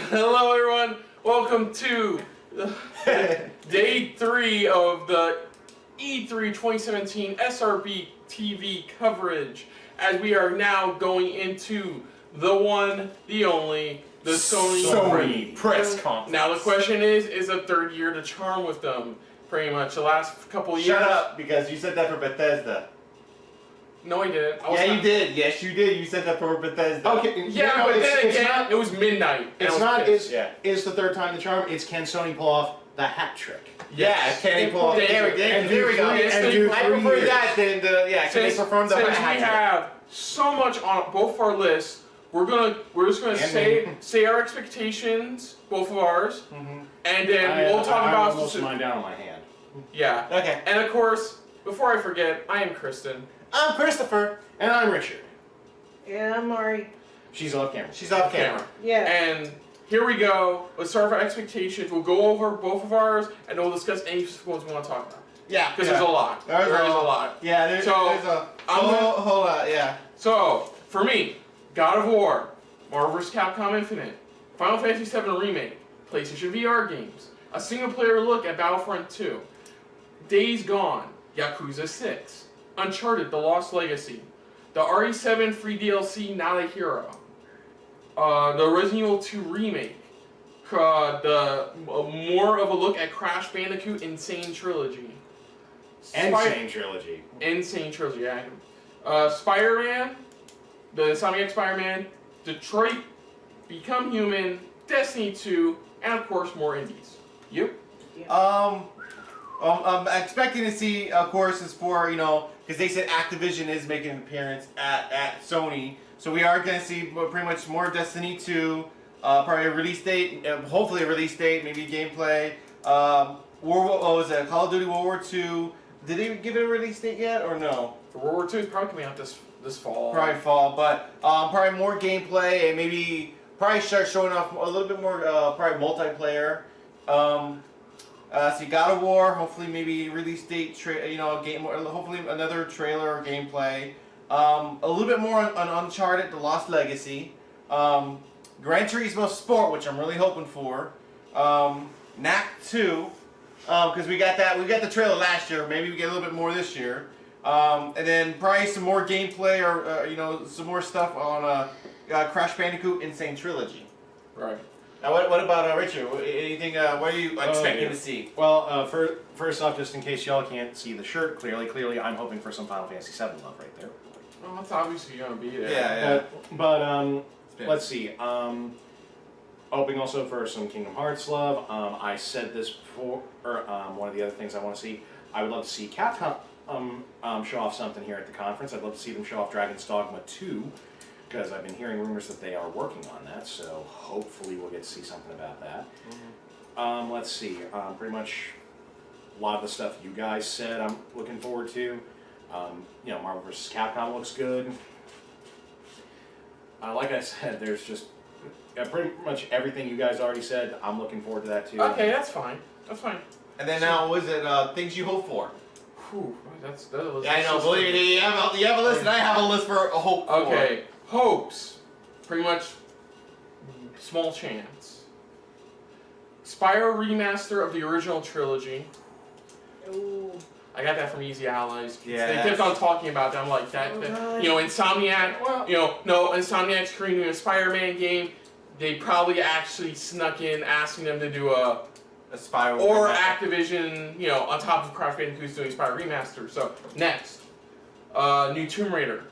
Hello everyone, welcome to day 3 of the E3 2017 SRBTV coverage, as we are now going into the one, the only, the Sony press conference. Now the question is a third year to charm with them, pretty much. The last couple of years. Shut up, because you said that for Bethesda. No, I didn't. You did. Yes, you did. You said that for Bethesda. Okay. Yeah, but then again, it was midnight. It's not is the third time the charm. It's can Sony pull off the hat trick? Yeah, can they pull off? There we go. I prefer that than the can they perform the hat trick? Since we have so much on both of our lists, we're just gonna say our expectations, both of ours, and then we'll talk about. I almost mine down on my hand. Yeah. Okay. And of course, before I forget, I am Kristen. I'm Christopher. And I'm Richard. Yeah, I'm Mari. She's off camera. She's off camera. Yeah. And here we go. Let's start with our expectations. We'll go over both of ours, and we'll discuss any specific ones we want to talk about. Yeah. Because there's a lot. There is a lot. Yeah, there's a whole lot, yeah. So, for me, God of War, Marvel vs. Capcom Infinite, Final Fantasy VII Remake, PlayStation VR games, a single-player look at Battlefront 2, Days Gone, Yakuza 6, Uncharted: The Lost Legacy, the RE7 free DLC Not a Hero, the Resident Evil 2 remake, more of a look at Crash Bandicoot Insane Trilogy. Insane Trilogy. Insane Trilogy, yeah. Spider-Man, the Insomniac Spider-Man, Detroit, Become Human, Destiny 2, and of course more indies. You? I'm expecting to see, of course, is for, because they said Activision is making an appearance at Sony. So we are going to see pretty much more Destiny 2, probably a release date, hopefully a release date, maybe gameplay. Call of Duty World War II. Did they give it a release date yet, or no? For World War II, it's probably coming out this fall. Probably fall, but probably more gameplay, and maybe probably start showing off a little bit more, probably multiplayer. So God of War, hopefully maybe release date, hopefully another trailer or gameplay. A little bit more on Uncharted: The Lost Legacy. Gran Turismo Sport, which I'm really hoping for. Knack 2, because we got the trailer last year. Maybe we get a little bit more this year. And then probably some more gameplay or some more stuff on Crash Bandicoot Insane Trilogy. Right. Now, what about Richard? Anything? What are you expecting to see? Well, first off, just in case y'all can't see the shirt clearly, I'm hoping for some Final Fantasy VII love right there. Well, that's obviously going to be there. Yeah. But let's see. Hoping also for some Kingdom Hearts love. I said this before. One of the other things I want to see, I would love to see Capcom show off something here at the conference. I'd love to see them show off Dragon's Dogma 2. Because I've been hearing rumors that they are working on that, so hopefully we'll get to see something about that. Mm-hmm. Let's see, pretty much a lot of the stuff you guys said I'm looking forward to. Marvel vs. Capcom looks good. Like I said, there's just pretty much everything you guys already said. I'm looking forward to that too. Okay, that's fine. That's fine. And then now, what is it? Things you hope for? Whew, that's yeah, I know. Believe me, you have a list, and I have a list for a hope for. Okay. Hopes, pretty much small chance. Spyro remaster of the original trilogy. Ooh. I got that from Easy Allies. Yeah. They kept on talking about that. I'm like that. Insomniac. Insomniac's creating a Spider-Man game. They probably actually snuck in asking them to do a Spyro. Or Activision, on top of Crash Bandicoot's doing Spyro remaster. So next, new Tomb Raider.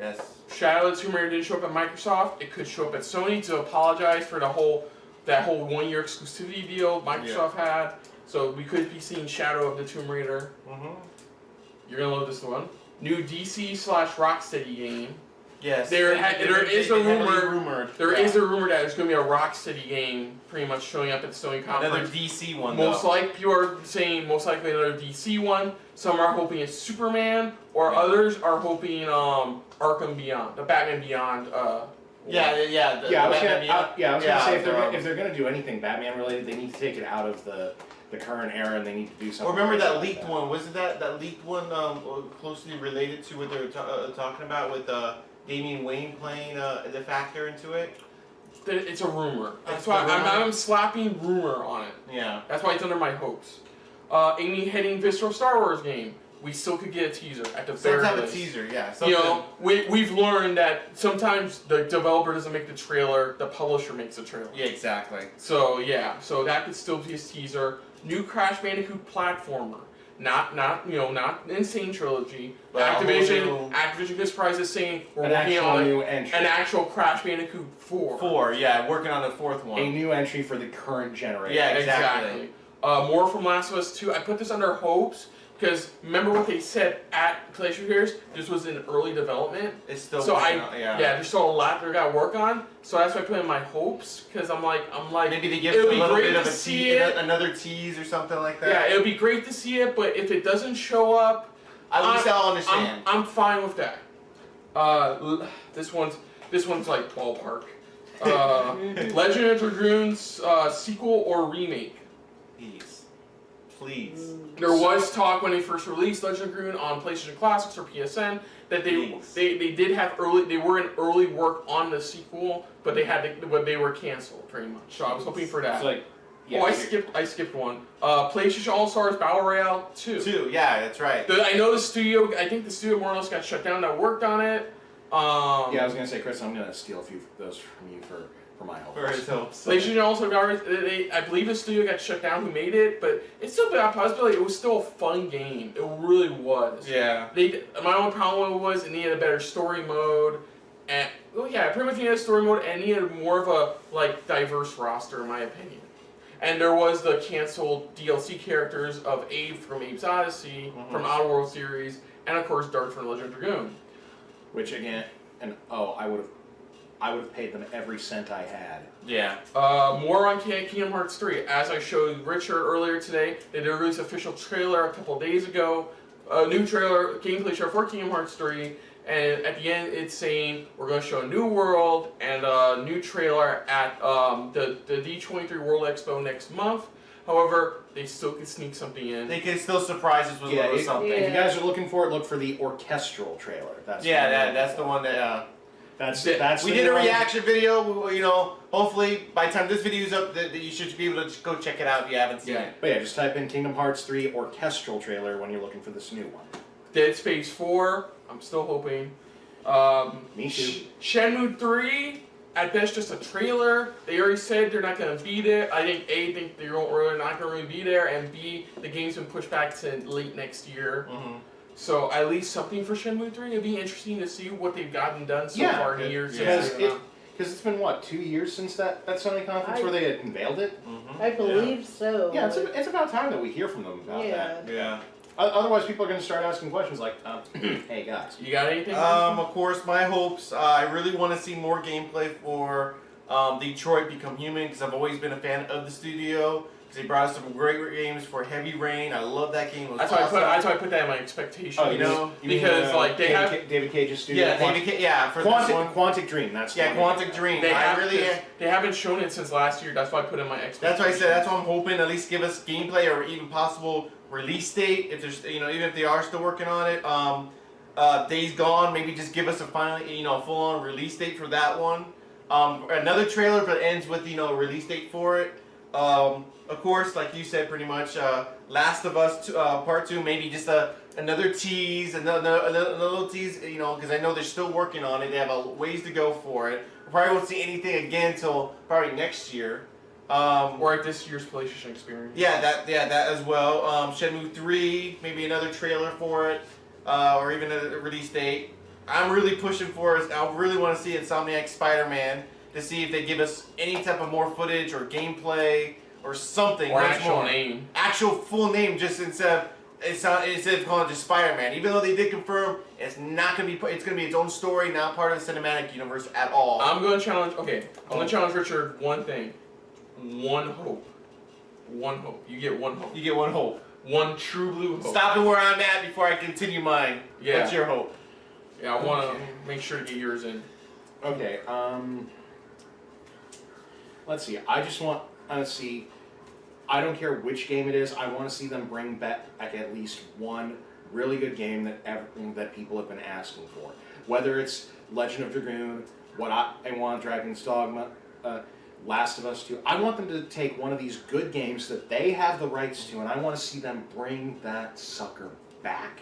Yes. Shadow of the Tomb Raider didn't show up at Microsoft. It could show up at Sony to apologize for that whole 1-year exclusivity deal Microsoft had. So we could be seeing Shadow of the Tomb Raider. Mm-hmm. You're gonna love this one. New DC/Rocksteady game. Yes. There is a rumor that there's gonna be a Rocksteady game, pretty much showing up at the Sony conference. Another DC one. People are saying most likely another DC one. Some are hoping it's Superman, or others are hoping Arkham Beyond, the Batman Beyond. I was gonna say if they're gonna do anything Batman related, they need to take it out of the current era, and they need to do something. Remember that leaked one? Wasn't that leaked one closely related to what they were talking about with Damian Wayne playing the factor into it? it's a rumor. That's It's why a rumor? I'm slapping rumor on it. Yeah. That's why it's under my hopes. Amy heading Visceral Star Wars game. We still could get a teaser at the Some very type least. of teaser, yeah. You Something. know, we've learned that sometimes the developer doesn't make the trailer, the publisher makes the trailer. Yeah, exactly. So yeah, so that could still be a teaser. New Crash Bandicoot platformer. Not Insane Trilogy. But Activision Good Surprise is saying we're An working actual on new entry. an actual Crash Bandicoot 4. 4, yeah, working on the 4th one. A new entry for the current generation. Yeah, Exactly. More from Last of Us 2. I put this under hopes because remember what they said at PlayStation Years? This was in early development. It's still So working on, yeah, there's still a lot they got to work on. So that's why I put in my hopes because I'm like Maybe they give it us would a be little great bit of to a see it. another tease or something like that. Yeah, it would be great to see it, but if it doesn't show up, At least I'll understand. I'm fine with that. This one's like ballpark. Legend of Dragoon's sequel or remake. Please. There was talk when they first released Legend of Dragoon on PlayStation Classics or PSN that they did have they were in early work on the sequel, but they were canceled pretty much. So I was hoping for that. It's like, yeah, I skipped one. PlayStation All Stars Battle Royale 2. 2, yeah, that's right. I know I think the studio more or less got shut down that worked on it. yeah, I was gonna say, Chris, I'm gonna steal a few of those from you for my help. For his hopes. PlayStation also got, I believe the studio got shut down who made it, but it's still a possibility. It was still a fun game. It really was. Yeah. My only problem with it was it needed a better story mode, and pretty much needed a story mode and needed more of a diverse roster in my opinion. And there was the canceled DLC characters of Abe from Abe's Odyssey, from Outer World series, and of course Dark from Legend of Dragoon. Which again, I would have paid them every cent I had. Yeah. More on Kingdom Hearts 3. As I showed Richard earlier today, they did release an official trailer a couple of days ago. A new trailer, gameplay trailer for Kingdom Hearts 3. And at the end, it's saying we're going to show a new world and a new trailer at the D23 World Expo next month. However, they still could sneak something in. They can still surprise us with a little something. If you guys are looking for it, look for the orchestral trailer. That's that's the one that. That's we the did a one. reaction video. Hopefully by the time this video's up, that you should be able to go check it out if you haven't seen it. But yeah, just type in Kingdom Hearts 3 orchestral trailer when you're looking for this new one. Dead Space 4, I'm still hoping. Me too. Shenmue 3, at best just a trailer. They already said they're not going to be there. I think A, think they're not going to really be there, and B, the game's been pushed back to late next year. So at least something for Shenmue 3. It'd be interesting to see what they've gotten done so far in years. Because it's been what, 2 years since that Sony conference where they had unveiled it. I believe so. Yeah, it's about time that we hear from them about that. Yeah. Otherwise, people are going to start asking questions like, "Hey guys, You got anything? Of course, my hopes. I really want to see more gameplay for Detroit Become Human because I've always been a fan of the studio. Because they brought us some great games for Heavy Rain. I love that game. It was that's awesome. why I put that in my expectation. Oh, you know, because they have David Cage's studio. Yeah, for this one. Quantic Dream. That's the one. Quantic Dream. they I haven't shown it since last year. That's why I put in my expectation. That's why I said. That's why I'm hoping at least give us gameplay or even possible release date. If there's, even if they are still working on it. Days Gone. Maybe just give us a full-on release date for that one. Another trailer, but ends with release date for it. Of course, like you said, pretty much. Last of Us Part 2. Maybe just another tease, another little tease. Because I know they're still working on it. They have a ways to go for it. We probably won't see anything again until probably next year. or at this year's PlayStation Experience. Yeah, that as well. Shenmue 3, maybe another trailer for it, or even a release date. I'm really pushing for it. I really want to see Insomniac Spider-Man to see if they give us any type of more footage or gameplay or something. Or much actual more. name. Actual full name, just instead of calling it just Spider-Man. Even though they did confirm it's not gonna be, it's gonna be its own story, not part of the cinematic universe at all. I'm going to challenge. Okay, I'm going to challenge Richard. One thing. One hope. One hope. You get one hope. You get one hope. One true blue hope. Stopping where I'm at before I continue mine. Yeah. What's your hope? Yeah, I want to make sure to get yours in. Okay, let's see. I just want to see. I don't care which game it is. I want to see them bring back at least one really good game that people have been asking for. Whether it's Legend of Dragoon, what I want, Dragon's Dogma, Last of Us 2. I want them to take one of these good games that they have the rights to, and I want to see them bring that sucker back.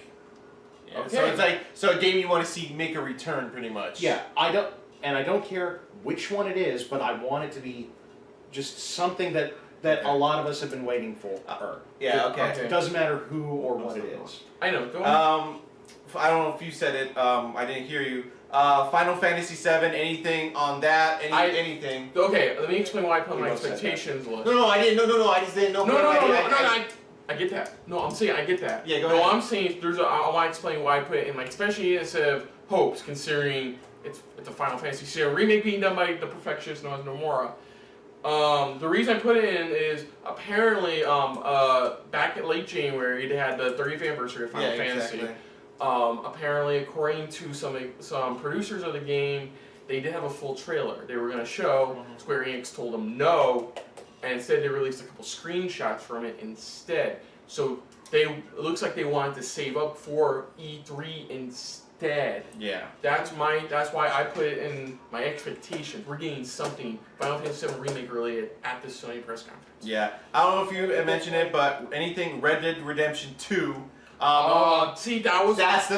Yeah, Okay. So it's like a game you want to see make a return, pretty much. Yeah, I don't care which one it is, but I want it to be just something that a lot of us have been waiting for. Yeah. Okay. It doesn't matter who or what it is. I know. Go on. I don't know if you said it. I didn't hear you. Final Fantasy VII. Anything on that? Anything? Okay, let me explain why I put my You both said expectations list. No, I didn't. No. I just didn't know. No, I get that. No, I'm saying I get that. Yeah, go No, ahead. I'm saying I want to explain why I put it in, like, especially instead of hopes, considering it's a Final Fantasy VII remake being done by the perfectionist known as Nomura. The reason I put it in is apparently back in late January they had the 30th anniversary of Final Fantasy. Exactly. Apparently, according to some producers of the game, they did have a full trailer they were going to show. Square Enix told them no, and instead they released a couple screenshots from it instead. So it looks like they wanted to save up for E3 instead. Yeah. That's why I put it in my expectations. We're getting something Final Fantasy VII remake related at the Sony press conference. Yeah. I don't know if you mentioned it, but anything Red Dead Redemption 2. See, that was That's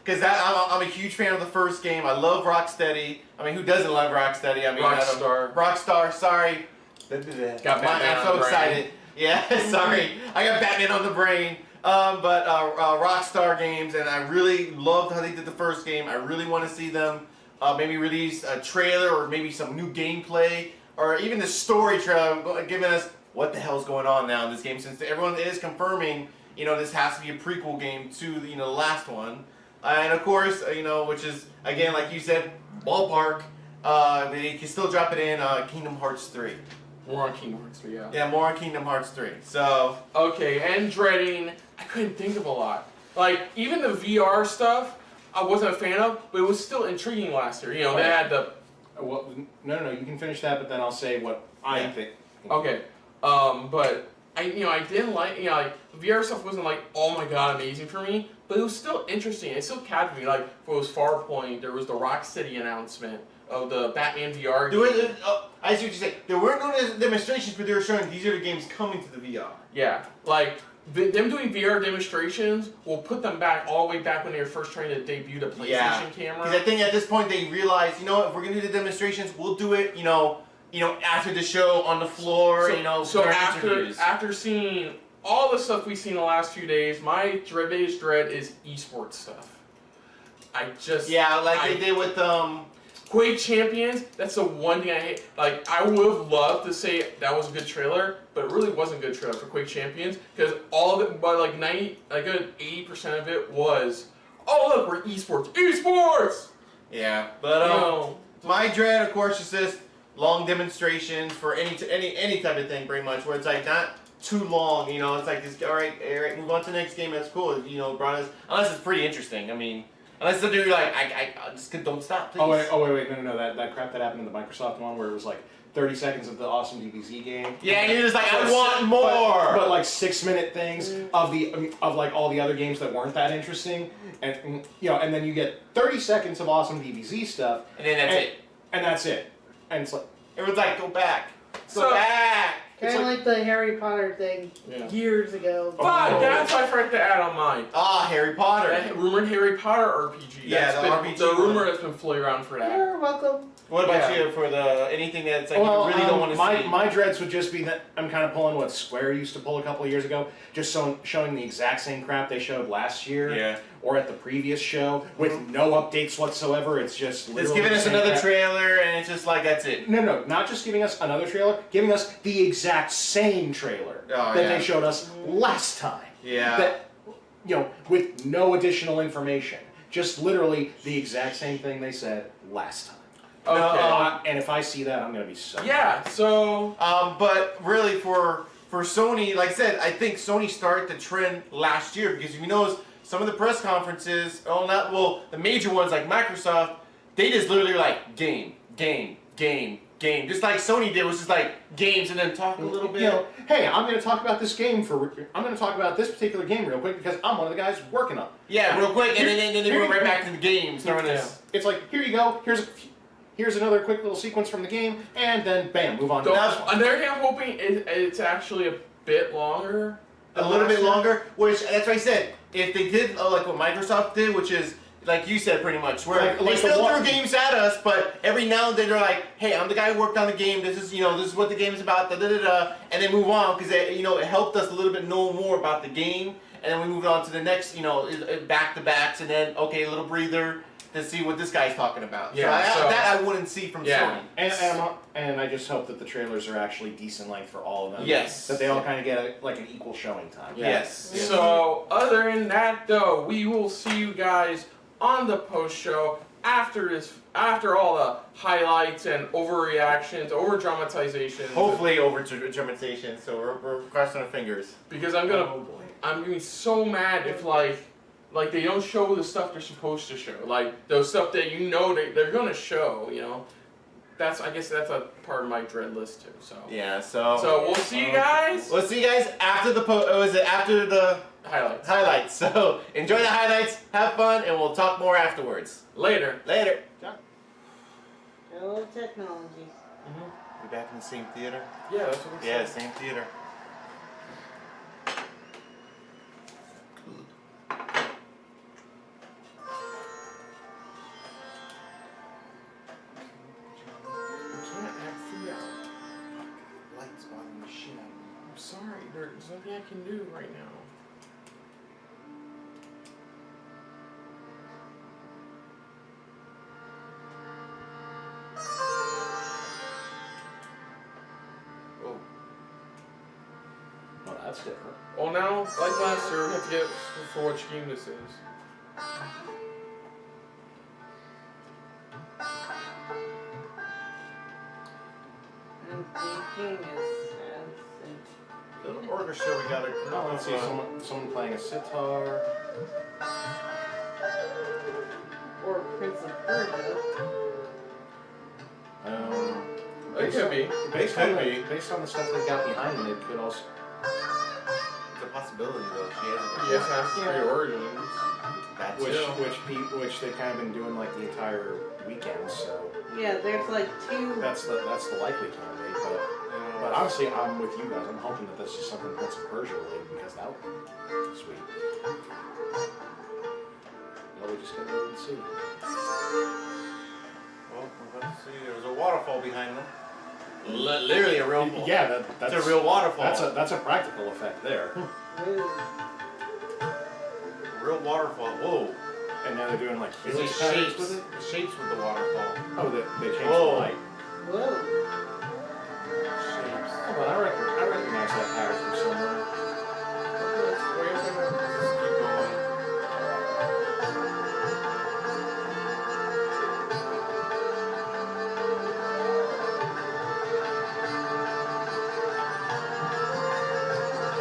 because I'm a huge fan of the first game. I love Rocksteady. I mean, who doesn't love Rocksteady? I mean, Rockstar. Rockstar. Sorry. Got Batman I'm on so the excited. Yeah, sorry. I got Batman on the brain. But Rockstar Games, and I really loved how they did the first game. I really want to see them maybe release a trailer or maybe some new gameplay or even the story trailer, giving us what the hell's going on now in this game, since everyone is confirming, this has to be a prequel game to the last one. And of course, which is, again, like you said, ballpark, they can still drop it in Kingdom Hearts 3. More on Kingdom Hearts 3, yeah. Yeah, more on Kingdom Hearts 3. So... Okay, and dreading, I couldn't think of a lot. Like, even the VR stuff, I wasn't a fan of, but it was still intriguing last year. They had the... Well, no, you can finish that, but then I'll say what I think. Okay, but I didn't like, like, the VR stuff wasn't like, oh my god, amazing for me, but it was still interesting. It still captured me. Like, for those Farpoint, there was the Rocksteady announcement of the Batman VR game. I see what you say. There weren't no demonstrations, but they were showing these are the games coming to the VR. Yeah, like, them doing VR demonstrations will put them back all the way back when they were first trying to debut the PlayStation camera. Because I think at this point they realized, if we're gonna do the demonstrations, we'll do it, after the show on the floor, So interviews. after seeing all the stuff we've seen the last few days, my biggest dread is esports stuff. They did with Quake Champions, that's the one thing I hate. Like, I would have loved to say that was a good trailer, but it really wasn't a good trailer for Quake Champions, because all of it, by like 80% of it was, oh look, we're esports. Esports! Yeah, but my dread, of course, is just long demonstrations for any type of thing, pretty much, where it's like not too long, it's like this, all right, move on to the next game, that's cool, brought us, unless it's pretty interesting, unless the dude like, I just don't stop, please. Oh wait, no, that crap that happened in the Microsoft one where it was like 30 seconds of the awesome DBZ game. Yeah, and you're just like, I want more! But like 6-minute things of like all the other games that weren't that interesting, and and then you get 30 seconds of awesome DBZ stuff, And then that's it. And that's it. And it's like, Everyone's like, go back. So- Go back! Kind of like the Harry Potter thing years ago. Fuck, that's what I forgot to add on mine. Harry Potter. That rumored Harry Potter RPG. Yeah, That's the been RPG the rumor one. that's been floating around for that. You're welcome. What about Yeah. you for anything that's like you really don't want to see? My dreads would just be that I'm kind of pulling what Square used to pull a couple of years ago, just showing the exact same crap they showed last year or at the previous show with no updates whatsoever. It's just It's literally giving the us same another crap. trailer, and it's just like that's it. No, not just giving us another trailer, giving us the exact same trailer that they showed us last time. Yeah. That, with no additional information. Just literally the exact same thing they said last time. Okay. And if I see that, I'm going to be so... Yeah, so... But really for Sony, like I said, I think Sony started the trend last year because if you notice, some of the press conferences, the major ones like Microsoft, they just literally like game, just like Sony did, was just like games and then talk a little bit. Hey, I'm going to talk about this game I'm going to talk about this particular game real quick because I'm one of the guys working on it. Yeah, real quick, and then they went right back to the games. It's like, here you go, here's here's another quick little sequence from the game, and then bam, move on to the next one. And there I'm hoping it's actually a bit longer. A little bit longer, which that's what I said. If they did like what Microsoft did, which is like you said, pretty much, where they still throw games at us, but every now and then they're like, "Hey, I'm the guy who worked on the game. This is this is what the game is about." Da da da da, and then move on because it helped us a little bit know more about the game, and then we moved on to the next back to backs, and then okay, a little breather to see what this guy's talking about. Yeah, so that I wouldn't see from Sony. And I just hope that the trailers are actually decent length for all of them. Yes. That they all kind of get an equal showing time. Yes. So other than that, though, we will see you guys on the post show after all the highlights and overreactions, over dramatizations. Hopefully over dramatization. So we're crossing our fingers. Because I'm gonna be so mad if like they don't show the stuff they're supposed to show, like those stuff that they're gonna show. I guess that's a part of my dread list too. So yeah. So we'll see you guys. We'll see you guys after the after the highlights. Highlights. So enjoy the highlights, have fun, and we'll talk more afterwards. Later. Hello, technology. We're back in the same theater. Yeah, that's what we Yeah, said. same theater. Lights bothering the shit out of me. I'm sorry, there's nothing I can do right now. Oh. Well, that's different. Well, now, like last year, we have to get for which game this is. Little orchestra we got a group Oh, let's see, someone playing a sitar. Or Prince of Persia. It could be. Based on the stuff they got behind them, it could also. It's a possibility though. She has Yes, Assassin's Creed Origins. Which they've kind of been doing like the entire weekend, so. Yeah, there's like two. That's the likely candidate, but honestly, I'm with you guys. I'm hoping that this is something Prince of Persia related because that would be sweet. No, we just gotta wait and see. Well, we're about to see. There was a waterfall behind them. Literally a real. Yeah, that's a real waterfall. That's a practical effect there. Real waterfall. Whoa. And now they're doing like Is it shapes with it? Shapes with the waterfall. Oh, they changed Whoa. the light. Whoa. Shapes. Oh, but I recognize that pattern from somewhere. Just keep going.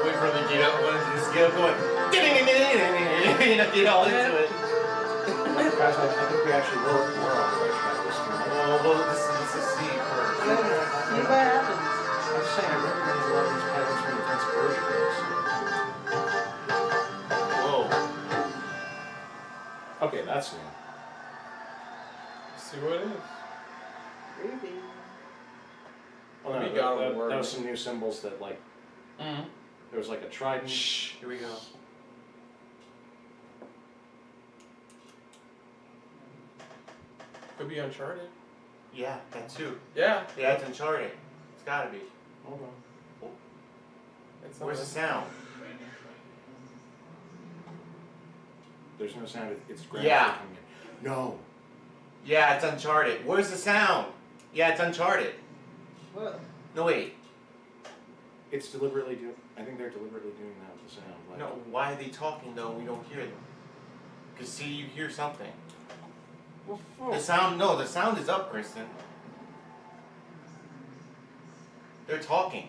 Wait for the get up one. Just get up going. Get all into it. Guys, I think we actually were on the right track this time. Well, this is C first. See what happens. I was saying, I recognize a lot of these patterns from the Prince of Persia games. Whoa. Okay, that's new. See what it is. Creepy. Well, no, We got that words. was some new symbols that, like, there was like a trident. Shh. Here we go. Could be Uncharted. Yeah, that too. Yeah. Yeah, it's Uncharted. It's gotta be. Hold on. It's Where's the sound? There's no sound. It's ground Yeah. coming in. No. Yeah, it's Uncharted. Where's the sound? Yeah, it's Uncharted. What? No, wait. It's deliberately doing. I think they're deliberately doing that with the sound. Like, No, why are they talking though? We don't hear them. Cause see, you hear something. The sound, no, the sound is up, Kristen. They're talking.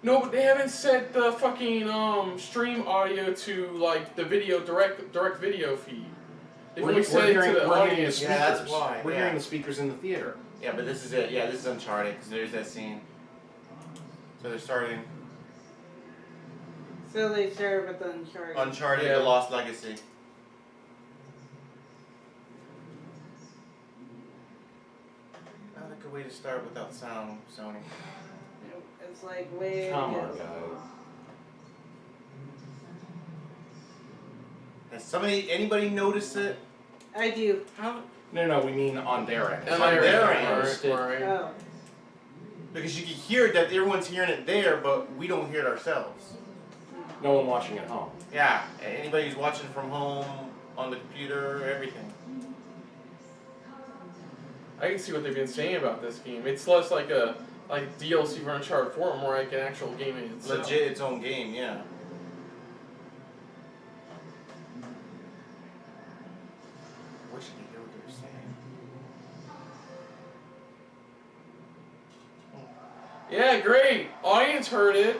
No, but they haven't set the fucking stream audio to like the video direct video feed. They've only set it to the we're hearing the audience. speakers. Yeah, that's why, We're yeah. hearing the speakers in the theater. Yeah, but this is it. Yeah, this is Uncharted. Cause there's that scene. So they're starting So they started with Uncharted. Uncharted: Yeah. The Lost Legacy. good way to start without sound, Sony. It's like way. Come on, guys. Has anybody noticed it? I do. How? No, we mean on their end. On their end. Right. Oh. Because you can hear it, that everyone's hearing it there, but we don't hear it ourselves. No one watching at home. Yeah, anybody who's watching from home, on the computer, everything. I can see what they've been saying about this game. It's less like a DLC for Uncharted 4, more like an actual game in itself. Legit, its own game, yeah. Wish you could hear what they're saying. Yeah, great. Audience heard it.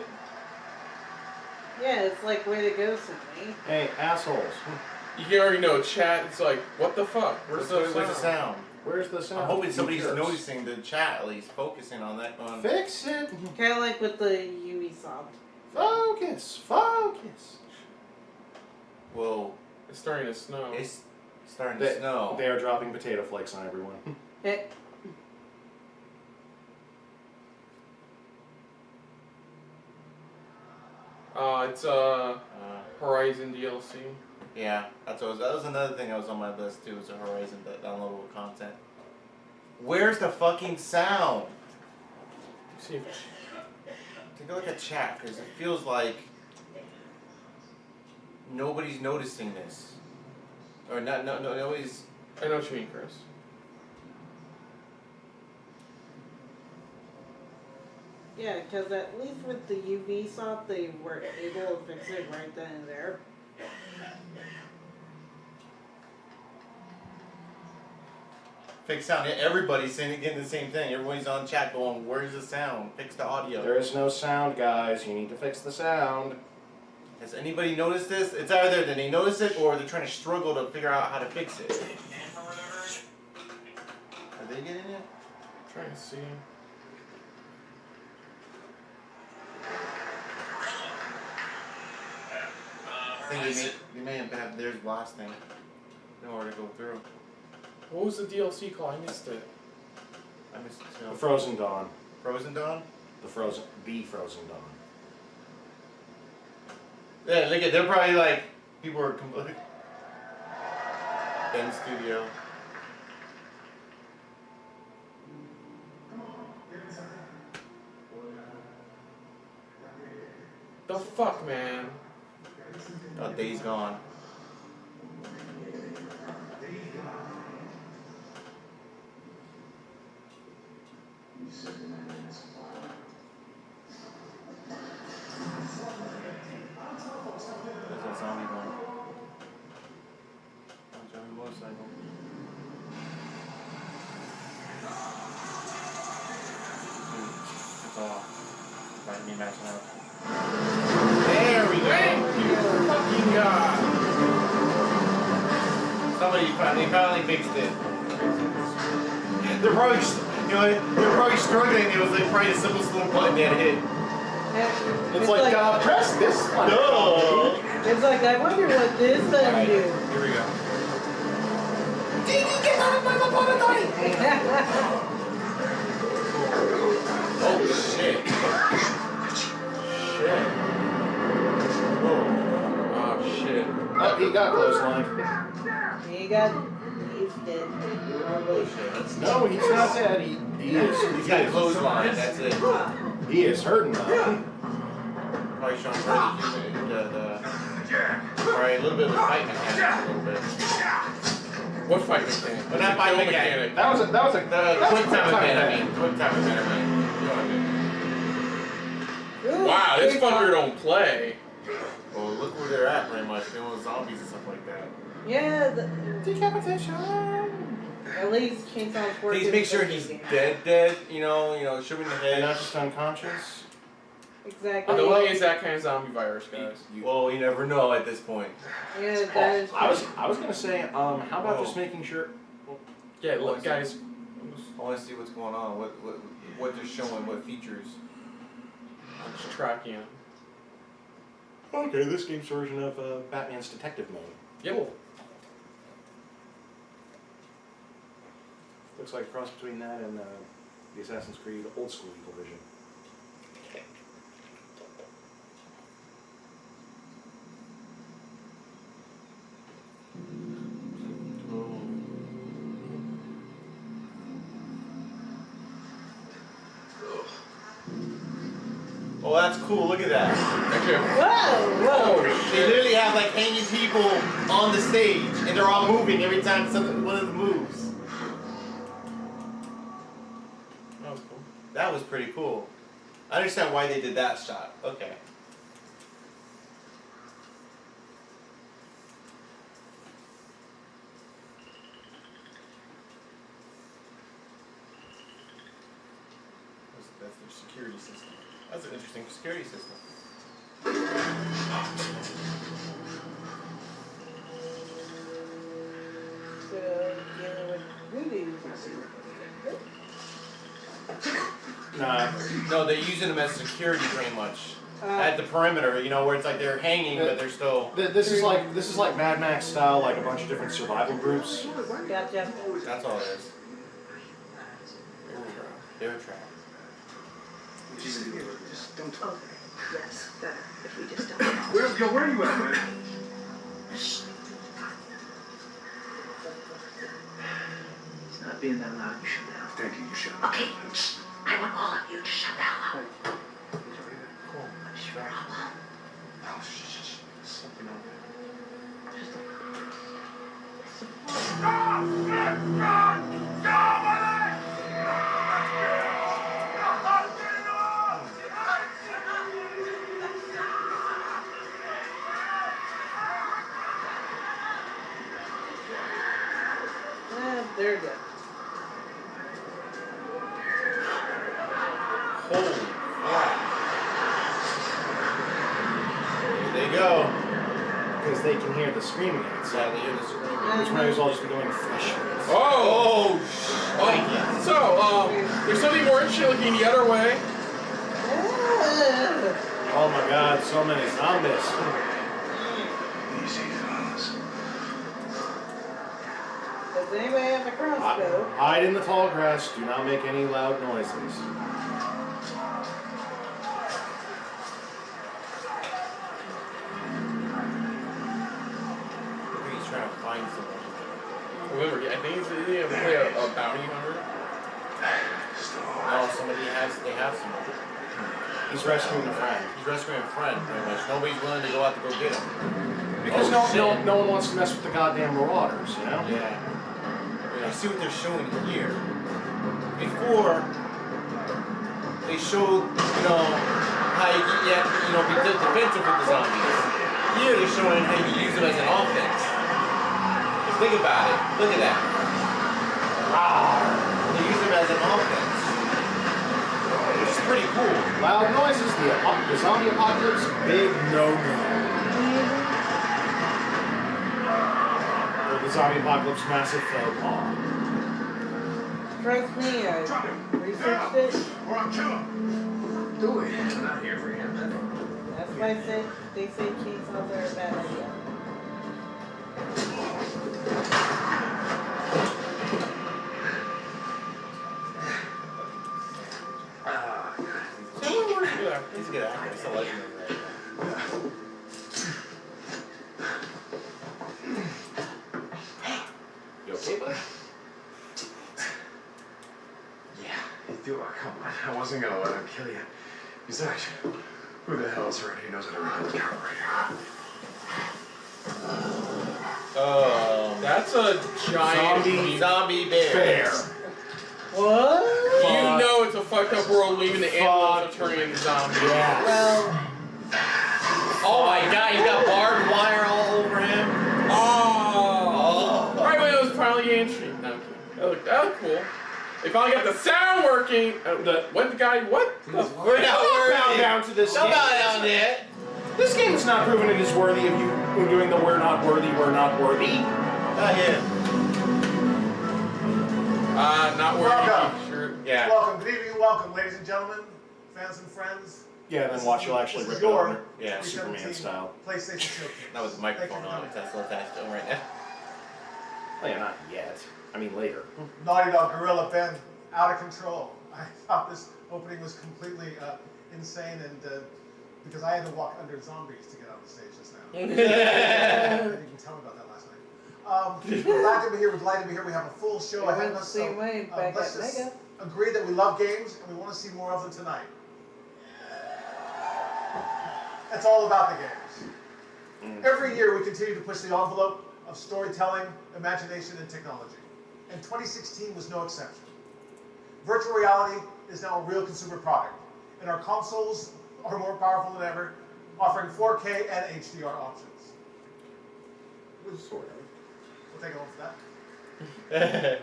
Yeah, it's like way to go, Sydney. Hey, assholes. You can already know chat. It's like, what the fuck? Where's the sound? Where's the sound? I'm hoping somebody's Jerks. noticing the chat at least, focusing on that one. Fix it. Kind of like with the Ubisoft. Focus. Focus. Whoa, It's starting to snow. it's starting to snow. They are dropping potato flakes on everyone. It, It's Horizon DLC. Yeah, that was another thing that was on my list too, was the Horizon downloadable content. Where's the fucking sound? See if Take a look at chat, because it feels like nobody's noticing this. Or nobody's... I know what you mean, Chris. yeah, because at least with the Ubisoft, they were able to fix it right then and there. Fix sound. Everybody's saying again the same thing. Everybody's on chat going, where's the sound? Fix the audio. There is no sound, guys. You need to fix the sound. Has anybody noticed this? It's either that they notice it or they're trying to struggle to figure out how to fix it. Are they getting it? Trying to see. I think they may have theirs blasting. Nowhere to go through. What was the DLC called? I missed it. I missed it The too. Frozen Dawn. Frozen Dawn? The Frozen Dawn. Yeah, look at, they're probably like, people are completely in studio. The fuck, man. Oh, Days Gone. There's that zombie one. Zombie motorcycle. It's off. Right, me matching up. There we go. Thank you, fucking God. Somebody finally fixed it. They're probably, they're probably struggling. It was like probably the simplest little button they had hit. It's like, press this one. No. It's like, I wonder what this does Alright, do. here we go. Get out of my laboratory! Oh shit. Shit. Whoa. Oh shit. Oh, he got clotheslined. He's dead. Oh shit. No, he's not dead. He is. He's got clothesline, that's it. He is hurting though. Probably showing the probably a little bit of the fight mechanic, a little bit. What fight mechanic? But not fight mechanic. That was a The quick time event, quick time event, You know what I mean? Ooh, Wow, this big fucker one. don't play. Well, look where they're at, pretty much. Dealing with zombies and stuff like that. Yeah, decapitation. at least Chainsaw's working. Please make sure he's dead, you know, shoot him in the And not head. just unconscious. Exactly. The way is that kind of zombie virus, guys. Well, you never know at this point. Yeah, that is. I was gonna say, how about just making sure? Yeah, look, guys. I want to see what's going on, what they're showing, what features. I'm just tracking him. Okay, this game's version of Batman's detective mode. Yep. Looks like a cross between that and The Assassin's Creed old school Eagle Vision. Oh, that's cool. Look at that. Actually, Whoa, whoa. They literally have like hanging people on the stage, and they're all moving every time one of them moves. that was cool. That was pretty cool. I understand why they did that shot. Okay. That's their security system. That's an interesting security system. So, dealing with voodoo. Nah, No, they're using them as security pretty much. Uh, At the perimeter, you know, where it's like they're hanging, but they're still. this is like Mad Max style, like a bunch of different survival groups. Gotcha. That's all it is. Bear trap. Just don't talk. Yes, better if we just don't. Where are you at, man? He's not being that loud. You shut down. Thank you, you shut up. Okay, I want all of you to shut the hell up. Cool. What's your problem? Oh, shh. Something on there. Just They're good. Holy crap. There they go. Because they can hear the screaming outside. Yeah, they hear the screaming. Which might as well just be going flesh. Oh! So, there's something more interesting looking the other way. Oh my god, so many zombies. Easy, fellas. Does anybody have a crossbow? Hide in the tall grass. Do not make any loud noises. He's trying to find someone. Remember, I think he's going to play a bounty hunter. Oh, they have someone. He's rescuing a friend. He's rescuing a friend, pretty much. Nobody's willing to go out to go get him. Because Oh, no one wants to mess with the goddamn marauders, you know? Yeah. I see what they're showing here. Before, they showed, how you get, be defensive with the zombies. Here they're showing how you can use them as an offense. Just think about it. Look at that. They use them as an offense. Which is pretty cool. Loud noises, the zombie apocalypse, big no-no. Or the zombie apocalypse, massive faux pas. Trust me, I researched it. Or I'll kill him. Do it. I'm not here for him. That's why they say chainsaws are a bad idea. He's a good actor. He's a legendary actor. You okay, bud? Yeah, you do. Come on. I wasn't gonna let him kill you. Besides, who the hell's around here knows how to run a carburetor? That's a giant Zombie bear. What? You know it's a fucked up world leaving the animals are turning into zombies. Yeah. Well, Oh my god, he's got barbed wire all over him. Oh. Right when it was finally getting streamed. No, I'm kidding. That looked cool. They finally got the sound working. What? We're not worthy. Down to this Come game. on down there. This game has not proven it is worthy of you doing the we're not worthy. Not yet. Not working. Welcome. Sure. Yeah. Welcome, good evening and welcome, ladies and gentlemen, fans and friends. Yeah, then watch you'll actually This rip is it your over. Yeah. 2017 Superman style. PlayStation 2. Not with the microphone on. That's still attached to him right now. Oh yeah, not yet. I mean later. Naughty Dog Gorilla been out of control. I thought this opening was completely insane, and because I had to walk under zombies to get on the stage just now. You can tell me about that last night. We're glad to be here. We're delighted to be here. We have a full show ahead of us. So let's just agree that we love games and we want to see more of them tonight. That's all about the games. Every year we continue to push the envelope of storytelling, imagination, and technology. And 2016 was no exception. Virtual reality is now a real consumer product, and our consoles are more powerful than ever, offering 4K and HDR options. Sort of. We'll take it home for that.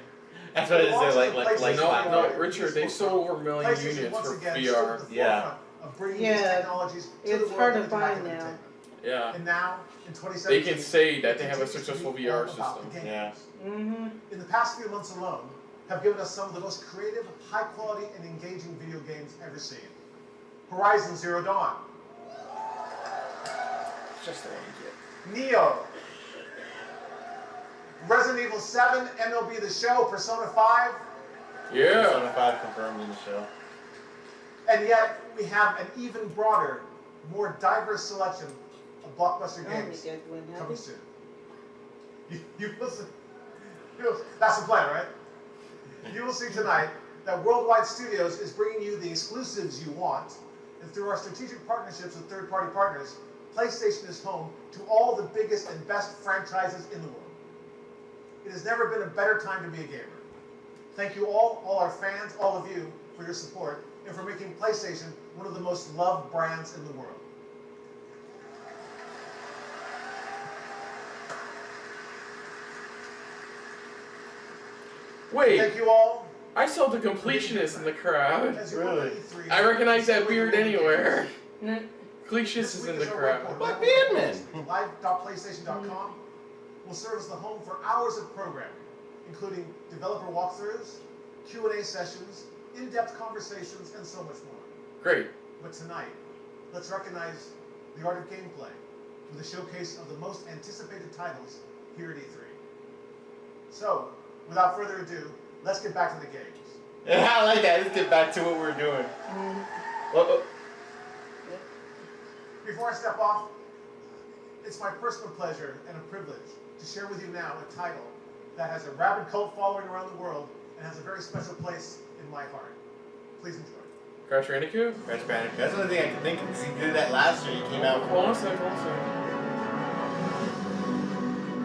That's what it is. Like No, Richard, they sold over 1 million PlayStation units once for again VR. stood at the forefront of bringing these technologies to the it's world hard of to find interactive now. entertainment. Yeah. And now, in 2017, They can say that they have a continues to successful be VR all about the system. games. Yeah. In the past few months alone, have given us some of the most creative, high-quality, and engaging video games ever seen. Horizon Zero Dawn. Just the one you get. Neo. Resident Evil 7, MLB The Show, Persona 5. Yeah. Persona 5 confirmed in the show. And yet, we have an even broader, more diverse selection of blockbuster games coming soon. You will see. That's the plan, right? You will see tonight that Worldwide Studios is bringing you the exclusives you want, and through our strategic partnerships with third-party partners, PlayStation is home to all the biggest and best franchises in the world. It has never been a better time to be a gamer. Thank you all our fans, all of you, for your support, and for making PlayStation one of the most loved brands in the world. Wait, Thank you all. I saw the completionist in the crowd. As you look at E3, I recognize that beard celebrate anywhere. This Completionist is week in the our crowd. webport, What Batman? live.playstation.com will serve as the home for hours of programming, including developer walkthroughs, Q&A sessions, in-depth conversations, and so much more. Great. But tonight, let's recognize the art of gameplay with a showcase of the most anticipated titles here at E3. So, without further ado, let's get back to the games. I like that. Let's get back to what we're doing. Before I step off, it's my personal pleasure and a privilege to share with you now a title that has a rabid cult following around the world and has a very special place in my heart. Please enjoy. Crash Bandicoot? Crash Bandicoot. That's the only thing I can think of because he did that last year. He came out. Hold on a second,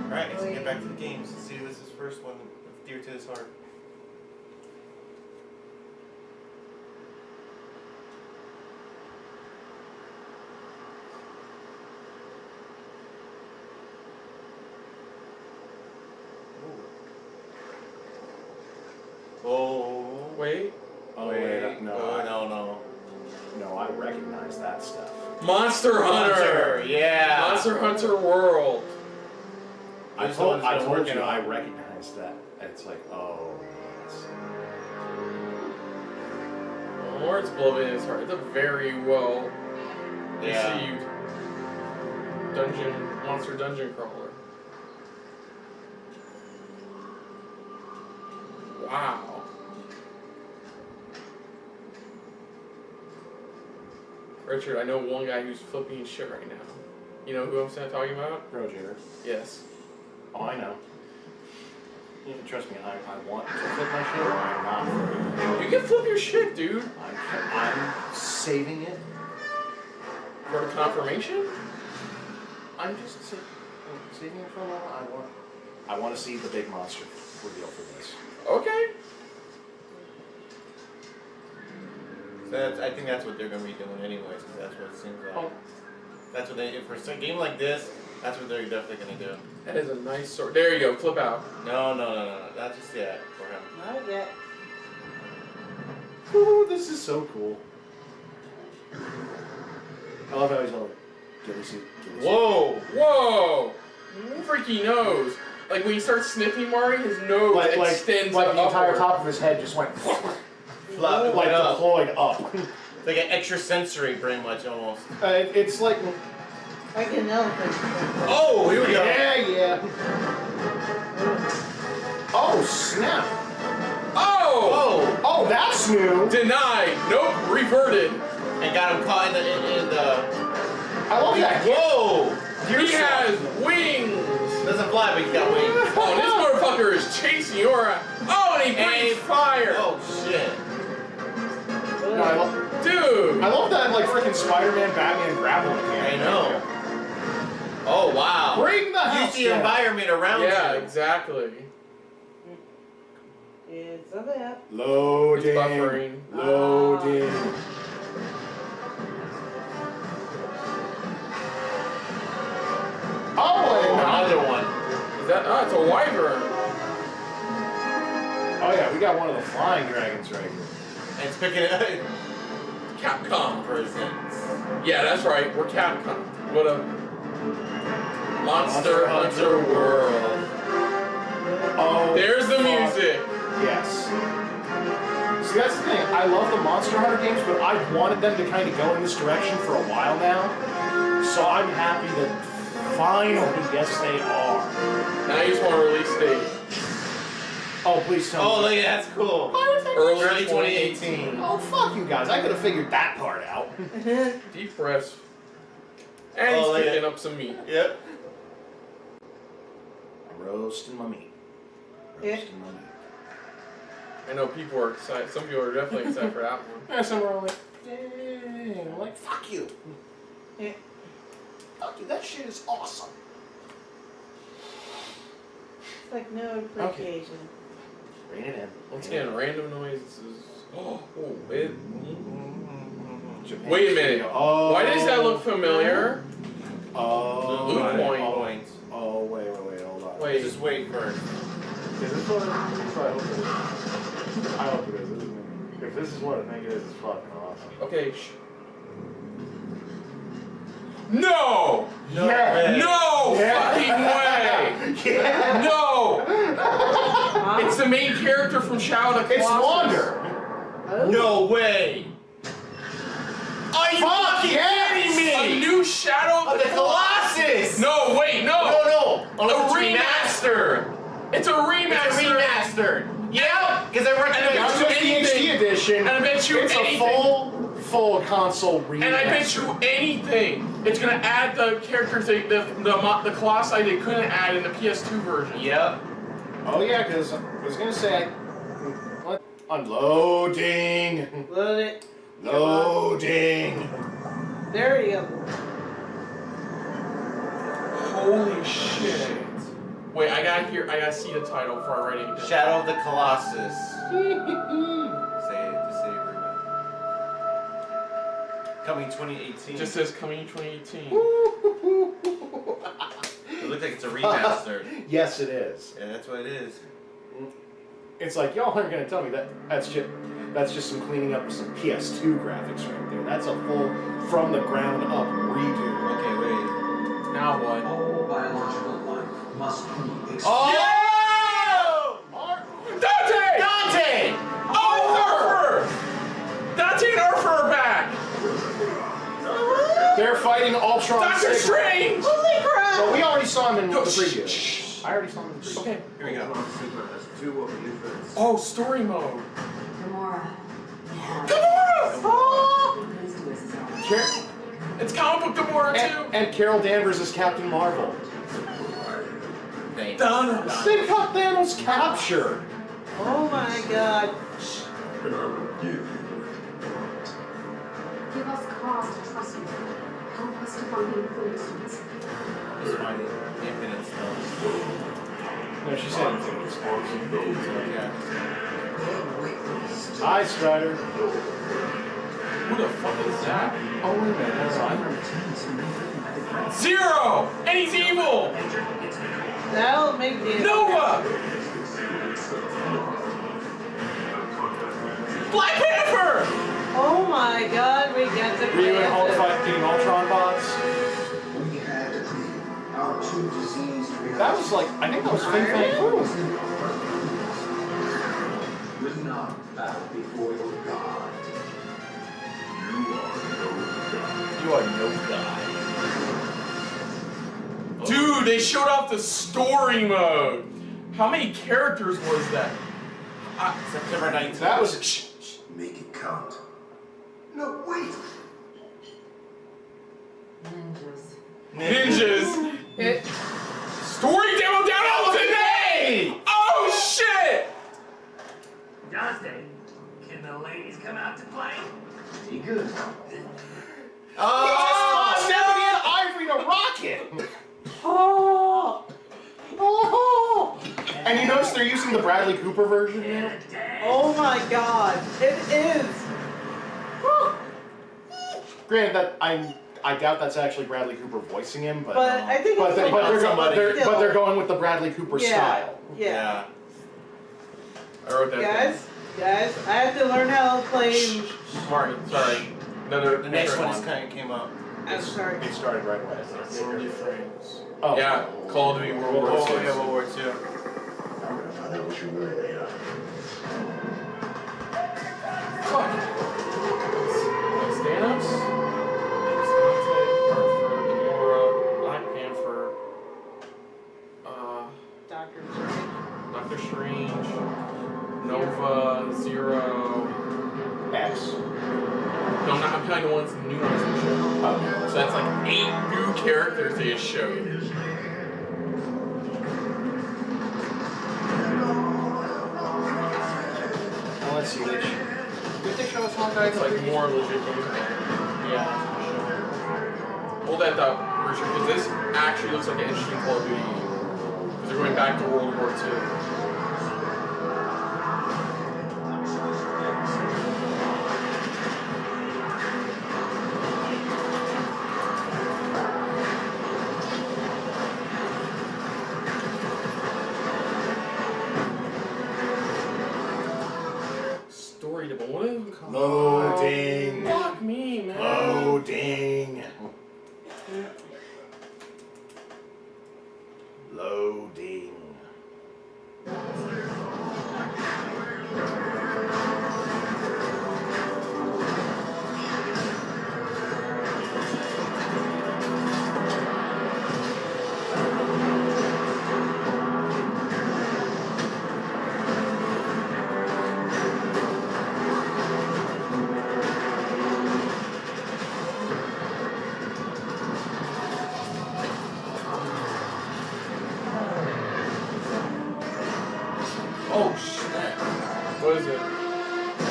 Alright, let's get back to the games. Let's see what's his first one dear to his heart. Oh, Wait. Oh, wait, no. no. No, I recognize that stuff. Monster Hunter! Yeah. Monster Hunter World. I This told one's been you working I on. recognize that. It's like, oh, yes. Or it's blowing in his heart. It's a very well Yeah. received monster dungeon crawler. Wow. Richard, I know one guy who's flipping shit right now. You know who I'm talking about? Roger. Yes. Oh, I know. Yeah, trust me, I want to flip my shit, or I'm not flipping my shit. You can flip your shit, dude. I'm saving it. For the confirmation? I'm just saving it for a while. I want to see the big monster reveal for this. Okay. So I think that's what they're going to be doing anyways, because that's what it seems like. Oh. That's what they, for a game like this, that's what they're definitely going to do. That is a nice sword. There you go, flip out. No. That's just yet for him. Not yet. Ooh, this is so cool. I love how he's all give me suit. Whoa! Freaky nose. Like when you start sniffing Mario, his nose extends like the entire upward. top of his head just went Flop, like up. deployed up. It's like an extrasensory, pretty much, almost. It's like Like an elephant. Oh, here we go. yeah. Oh snap! Oh! Oh! Oh, that's new. Denied. Nope. Reverted. And got him caught in the. I love that. Whoa! He has wings. Doesn't fly, but he's got wings. Oh, this motherfucker is chasing your ass. Oh, and he breathes fire. Oh shit! No, Dude. I love that, like, freaking Spider-Man, Batman grappling mechanic. I know. Oh wow! Bring the house Use the down. environment around Yeah, you. exactly. It's a map. Loading. It's buffering. Loading. Oh, Another one. Is that? Oh, it's a wyvern. oh yeah, we got one of the flying dragons right here. And it's picking it up. Capcom. Presents. Yeah, that's right. We're Capcom. What a Monster Hunter World. Oh, There's the fuck. music. Yes. See, that's the thing. I love the Monster Hunter games, but I've wanted them to kind of go in this direction for a while now. So I'm happy that finally, yes, they are. Now you just want to release date. Oh, please tell Oh, me. look, that's cool. Early 2018. Oh, fuck you guys. I could have figured that part out. Deep breaths. And Oh, he's look at picking it. up some meat. Yep. I'm roasting my meat. Roasting my meat. I know people are excited. Some people are definitely excited for that one. Yeah, some are like, dang. I'm like, fuck you. Yeah. Fuck you. That shit is awesome. It's like no appreciation. Bring it in. Once again, random noises. Oh, it. Japan. Wait a minute. Oh. Why does that look familiar? Oh. The loot point. Points. Oh, wait, hold on. Wait. Just wait first. Is this what I hope it is? I hope it is. If this is what I think it is, it's fucking awesome. Okay. No! No Yeah. way. No fucking way! Yeah. No! It's the main character from Shadow of the It's Colossus. Wander. No way. Are you fucking kidding A me? new Shadow Of the Colossus. No, wait, no! No. A remaster! It's a remaster! It's a remastered. Yeah, because I Not recognize just the HD edition. And I bet you it's anything. a full console remaster. And I bet you anything, it's gonna add the characters, the Colossi they couldn't add in the PS2 version. Yep. Oh yeah, because I was gonna say, what? Unloading. Load it. Loading. There you go. Holy shit. Wait, I gotta see the title before I write it. Shadow of the Colossus. Say it. Coming 2018. It just says coming 2018. It looks like it's a remaster. Yes, it is. Yeah, that's what it is. It's like y'all aren't gonna tell me that's just some cleaning up of some PS2 graphics right there. That's a full from the ground up redo. Okay, wait. Now what? All biological life must be extinct. Oh! Dante! Dante! Oh, Arthur! Dante and Arthur are back! They're fighting Ultron. Doctor Sigma. Strange! Holy crap! Well, we already saw him in Go, the shh, preview. shh. I already saw him in the preview. Okay. Here we go. Sigma has two of the infinite. Oh, story mode. Gamora. Gamora! Oh! Car- It's comic book Gamora too. and Carol Danvers is Captain Marvel. Thanks. Thanos. They've got Thanos captured. Oh my god. And I will give you Give us cause to trust you. Help us to find the infinite stones. Just find the infinite stones. No, she said Infinity Stones. Yeah. Hi, Strider. Who the fuck is that? Oh, wait a minute. That's fine. Zero! And he's evil! That'll make me. Nova! Black Panther! Oh my god, we get the Were you in fighting Ultron bots? We had to clean our two diseased That was like, I think that was Fin Fang Foom. Do not bow before your God. You are no god. Dude, they showed off the story mode. How many characters was that? September 19th. That was Make it count. No, wait! Ninjas. Story demo download today. Oh shit! Dustin, can the ladies come out to play? Be good. Oh, Stephanie and Ivory to rocket. Oh. And you notice they're using the Bradley Cooper version now? Oh my god, it is! Granted, that I doubt that's actually Bradley Cooper voicing him, but I think it's they're going with the Bradley Cooper style. Yeah. I wrote that. Guys, I have to learn how to play. Sorry. No, The next one just kind of came up. I'm sorry. It started right away. World Frames. Oh. Yeah, Call of Duty World War II. Oh, yeah, World War II. I'm gonna find out what you really made of. Fuck. Stand-ups? Arthur, Gamora, Black Panther, Doctor Strange, Nova, Zero, X. No, I'm counting the ones, the new ones in the show. So that's like 8 new characters they just showed. Well, let's see which. Did they show us one guy? It's like more legit games. Yeah. Hold that up, Richard, because this actually looks like an interesting Call of Duty game. Because they're going back to World War II. Story to what is it called? Loading. Fuck me, man. Loading. Loading. Oh shit. What is it?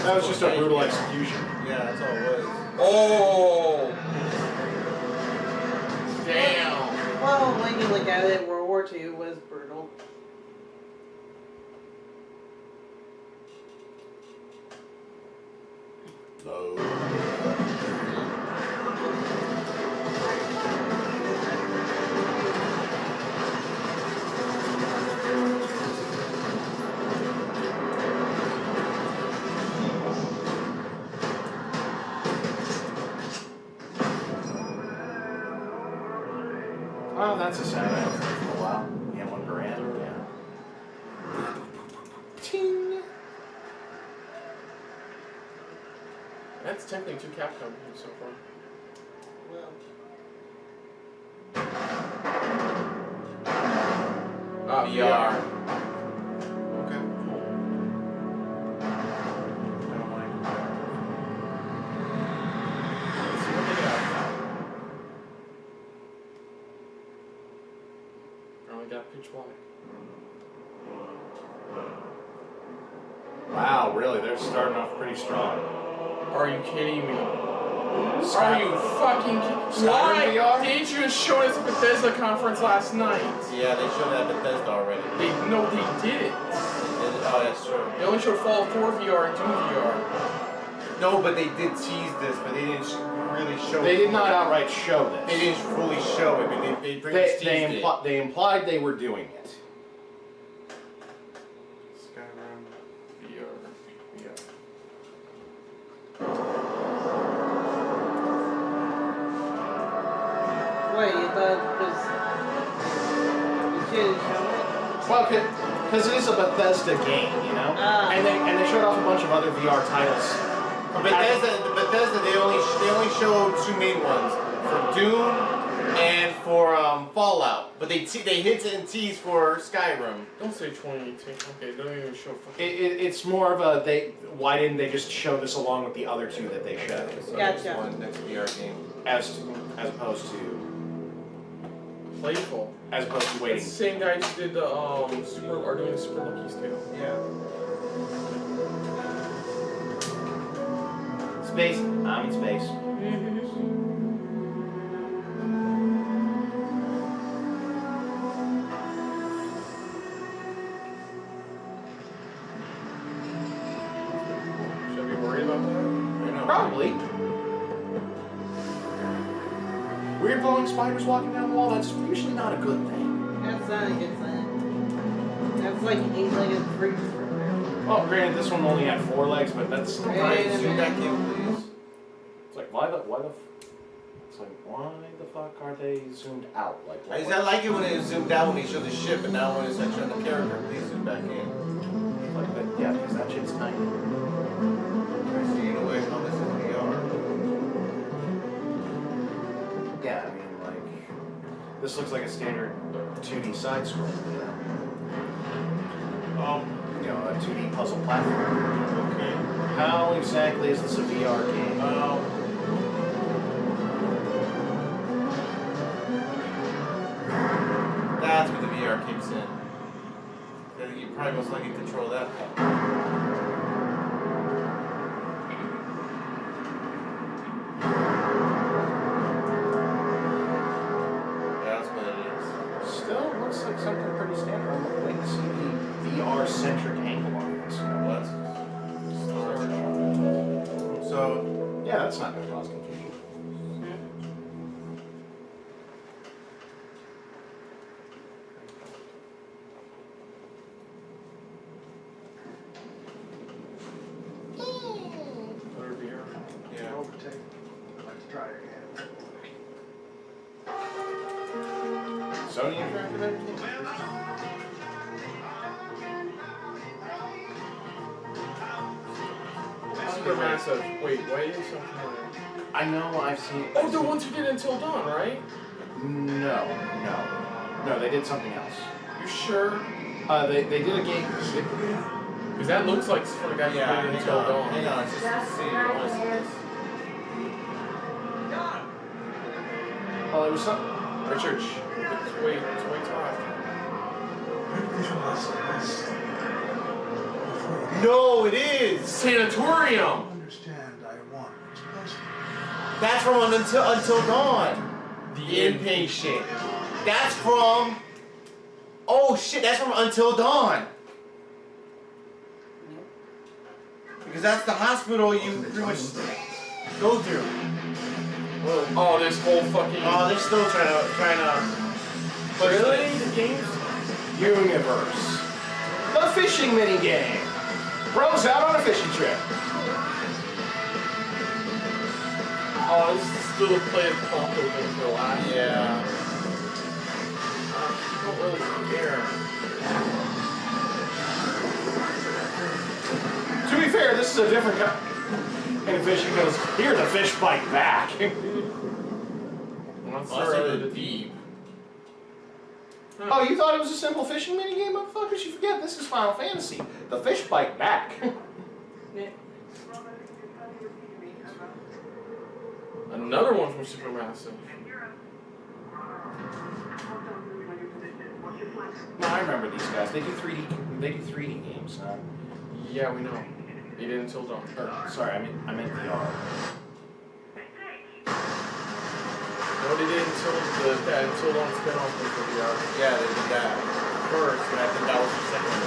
That was just a brutal execution. Yeah, that's all it was. Oh! Damn. Well, when you look at it, World War II was brutal. Load. Oh, that's a sound I haven't heard for a while. Yeah, $1 grand. Yeah. Ting. That's technically 2 Capcom games so far. Well, VR. Okay, cool. I don't mind. Let's see what they got. I only got Pitch Black. Wow, really? They're starting off pretty strong. Are you kidding me? Are you fucking kidding? Skyrim Why VR? didn't you just show us at the Bethesda conference last night? Yeah, they showed that at Bethesda already. They didn't. Oh, that's true. They only showed Fallout 4 VR and Doom VR. No, but they did tease this, but they didn't really show it. They did not outright show this. They didn't fully show it, but they pretty much teased it. They implied they were doing it. Skyrim VR. wait, you thought you didn't show it? Well, because it is a Bethesda game, you know, and they showed off a bunch of other VR titles. Bethesda, they only showed 2 main ones, for Doom and for Fallout, but they hint and tease for Skyrim. Don't say 2018. Okay, don't even show fucking. It's more of a why didn't they just show this along with the other two that they showed? So Gotcha. One next VR game. As opposed to Playful. waiting. It's the same guy who did the are doing the Super Lucky's too. Yeah. Space. I'm in space. Should I be worried about that? I know. Probably. Weird glowing spiders walking down the wall, that's usually not a good thing. That's not a good sign. That's like 8-legged freaks right there. Oh, granted, this one only had 4 legs, but that's still Wait nice. a Zoom minute. back in, please. It's like, why the fuck are they zoomed out? Like, I like it when it zoomed out when they showed the ship, and now when it's like showing the character, please zoom back in. like that, yeah, because that shit's tiny. So you know how this is VR. Yeah, I mean, like, this looks like a standard 2D side scroll, you know, a 2D puzzle platform. Okay. How exactly is this a VR game? That's where the VR kicks in. I think you probably most likely control that. That's what it is. Still looks like something pretty standard. I'm waiting to see the VR-centric angle on this. You know what? So, Yeah, that's not going to cause confusion. Better VR. yeah. Overtake. Let's try again. Sony Interactive Entertainment? Supermassive. Wait, why is something? I know I've seen. Oh, the ones who did Until Dawn, right? No. They did something else. You sure? They did a game. Because that looks like from the guy who Yeah, did hang Until on, Dawn. hang on, it's just see, I want to see this. Oh, it was something. Richard, it's way till after. Visualize this. No, it is! Sanatorium! Understand, I want expression. That's from Until Dawn. The Inpatient. That's from. Oh shit, that's from Until Dawn. Because that's the hospital you pretty much go through. Oh, this whole fucking. Oh, they're still trying to push Really? this. The games? Universe. The fishing mini game. Bros out on a fishing trip. Oh, this is still the play of Ponto thing for the last. Yeah. I don't really care. To be fair, this is a different kind. And the fishing goes, here the fish bite back. Let's Well, start that's at the the deep. Oh, you thought it was a simple fishing mini game, motherfuckers? You forget this is Final Fantasy. The fish bite back. Another one from Supermassive. No, I remember these guys. They do 3D. They do 3D games. Yeah, we know. They did Until Dawn. Sorry, I meant VR. No, they did Until Dawn spin-off for VR. Yeah, they did that first, and I think that was the second one.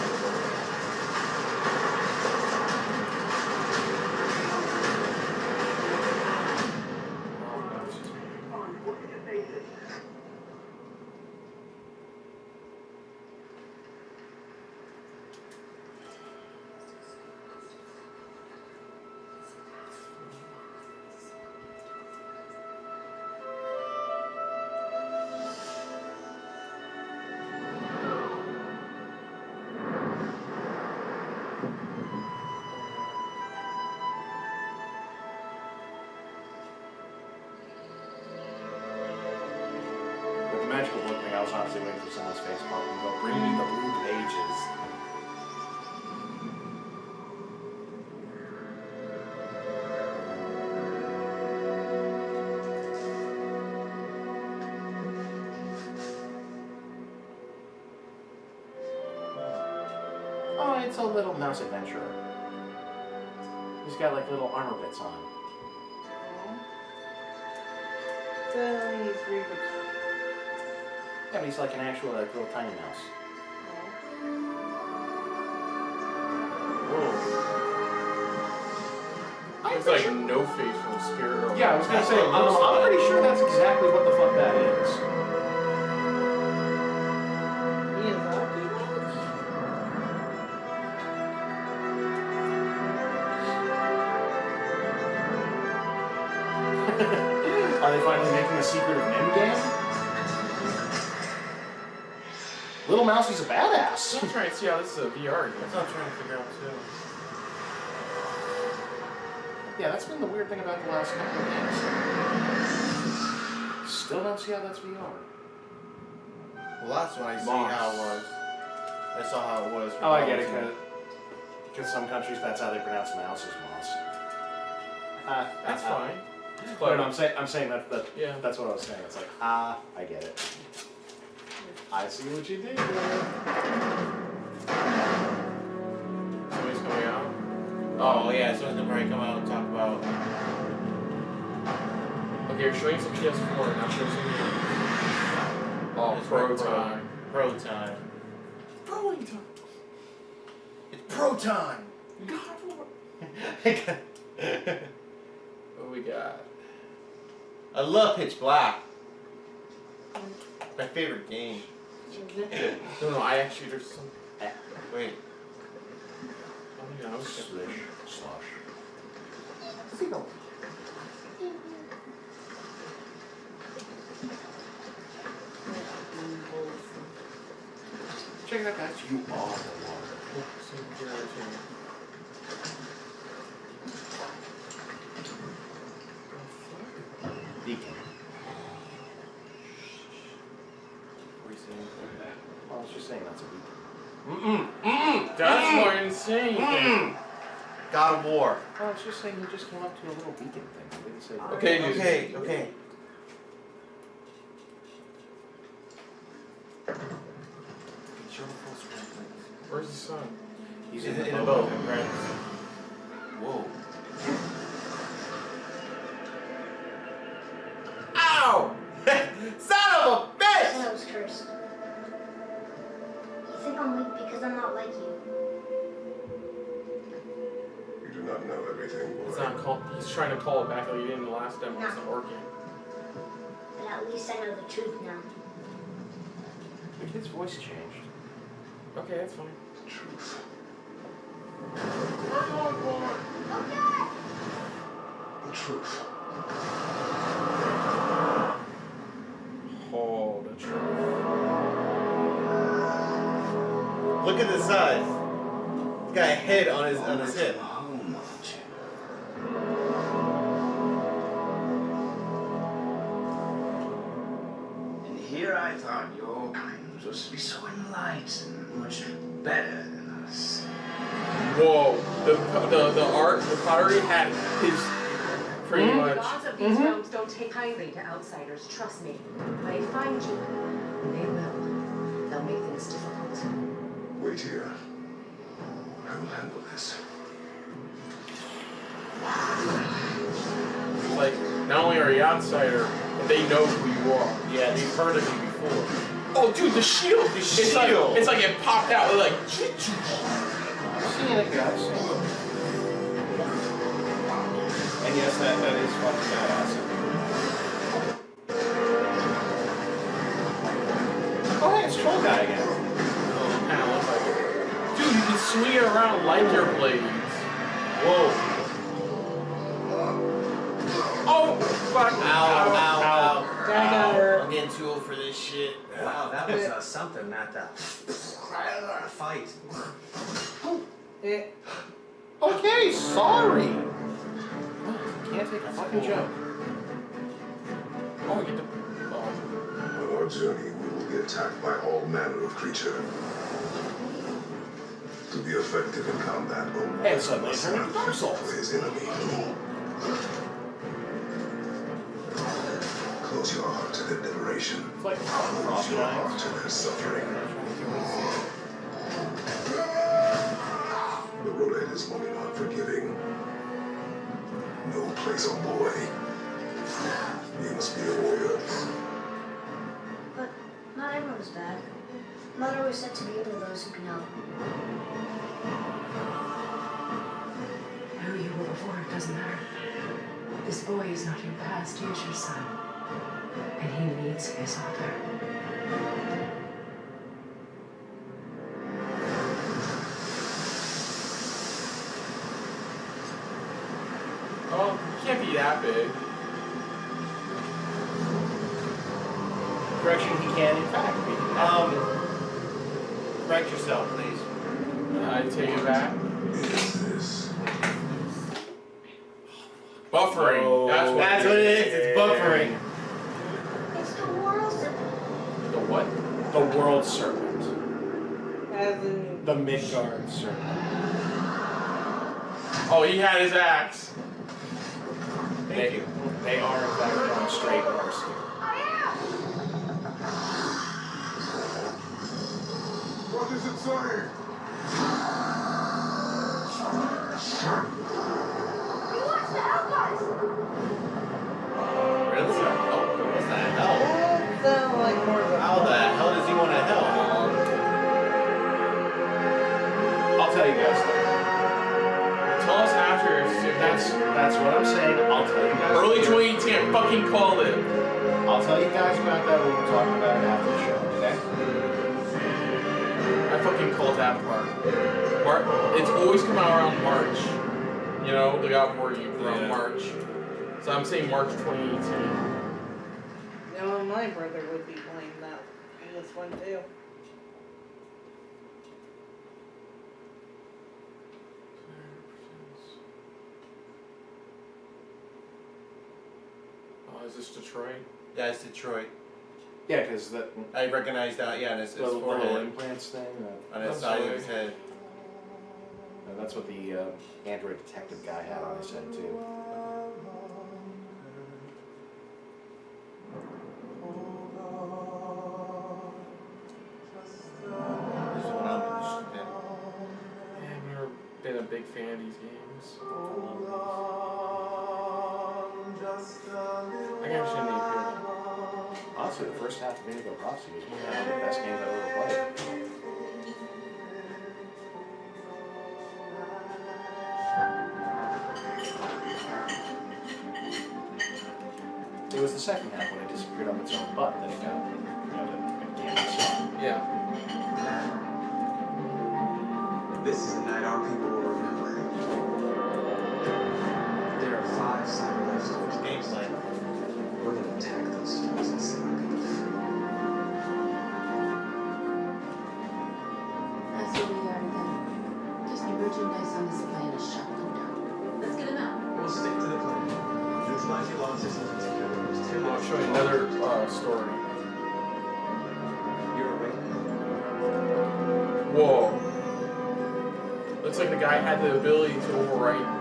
magical book thing, I was honestly waiting for someone's face pop and go, bring me the blue pages. Oh, it's a little mouse adventurer. He's got like little armor bits on. So he's three bits. Yeah, but he's like an actual like little tiny mouse. Whoa. It's like no face from Spirit or Yeah, I was gonna say, I'm pretty sure that's exactly what the fuck that is. Are they finally making a Secret of Nim game? Little Mousie's a badass. I'm trying to see how this is a VR game. That's what I'm trying to figure out too. Yeah, that's been the weird thing about the last couple of games. Still don't see how that's VR. Well, that's when I see how it was. I saw how it was. Oh, I get it, because some countries that's how they pronounce mouse is mouse. That's fine. No, I'm saying that yeah. That's what I was saying. It's like, I get it. I see what you did. Somebody's coming out. Oh yeah, so it's gonna probably come out and talk about. Okay, you're showing some PS4, not showing some Oh, It's pro pro. time. Pro time. Proing time. It's pro time. God, what we got? I love Pitch Black. My favorite game. No, I actually there's some. Wait. Oh yeah, I was Slish. Slush. Check it out, guys. You are the one. Beacon. I was just saying that's a beacon. That's more insane. God of War. I was just saying you just came up to a little beacon thing. I didn't say that. Okay, dude. Okay. Show the full screen, please. Where's the sun? He's in in the the boat. boat. Right. Whoa. Ow! Son of a bitch! I was cursed. You think I'm weak because I'm not like you. You do not know everything, boy. It's not call. He's trying to call it back like he did in the last demo. It's not working. But at least I know the truth now. The kid's voice changed. Okay, that's fine. Truth. Okay. The truth. Oh, the truth. Look at the size. He's got a head on his hip. Home, aren't you? And here I thought your kind was supposed to be so enlightened, much better than us. Whoa, the art, the pottery had his pretty The much. gods of these realms don't take kindly to outsiders, trust me. When they find you, they will. They'll make things difficult. Wait here. I will handle this. Like, not only are you outsider, but they know who you are. Yeah, they've heard of you before. Oh, dude, the shield! shield. It's like it popped out. Like. I'm seeing it, guys. And yes, that is fucking badass. Oh, hey, it's Troll Guy again. Kind of looks like it. Dude, you can swing it around like your blades. Whoa. Oh, fuck. Ow. I'm getting too old for this shit. Wow, that was something, not that fight. Okay, sorry. Can't take a fucking joke. Oh, you get the. Oh. My our journey, we will be attacked by all manner of creatures. To be effective in combat, Hey, what's up, must man? have Souls. for his enemy. Close your heart to their liberation. It's like Close your heart to their suffering. The road ahead is long and unforgiving. No place on the way. You must be a warrior. But not everyone is bad. Mother always said to be able to those who can help. Who you were before, it doesn't matter. This boy is not your past, he is your son. And he needs his father. Oh, you can't be that big. Correction, he can in fact be. Correct yourself, please. I take it back. This Buffering. Oh, That's what it is. It's buffering. It's the world. The what? The world serpent. As in, The Midgard serpent. Oh, he had his axe. Thank you. They are in fact going straight north here. What is it saying? He wants to help us. Really? What the hell? sound like more of a. How the hell does he want to help? I'll tell you guys that. Tell us after. That's what I'm saying. I'll tell you guys. Early later. 2010, fucking call it. I'll tell you guys about that when we're talking about it after the show, okay? I fucking called that part. It's always come out around March. You know, the God War you around March. So I'm saying March 2018. No, my brother would be playing that in this one too. Oh, is this Detroit? Yeah, it's Detroit. Yeah, because the I recognize that. Yeah, and it's little forehead implants thing. on his side of his head. That's what the Android detective guy had on his head too. This is what I'm interested in. Yeah, I've never been a big fan of these games. I gotta show you. Honestly, the first half of Indigo Prophecy was one of the best games I've ever played. It was the second half when it disappeared up its own butt that it got, the game itself. Yeah. This is a night our people will remember. There are 5 cyber life stores. Gameplay. We're gonna attack those stores and set our people free. That's where we are again. Just the merchandise on display in a shop window. Let's get him out. We'll stick to the plan. Neutralize the alarm systems and secure those 2 I'll show you another story. You're awake. Whoa. Looks like the guy had the ability to overwrite.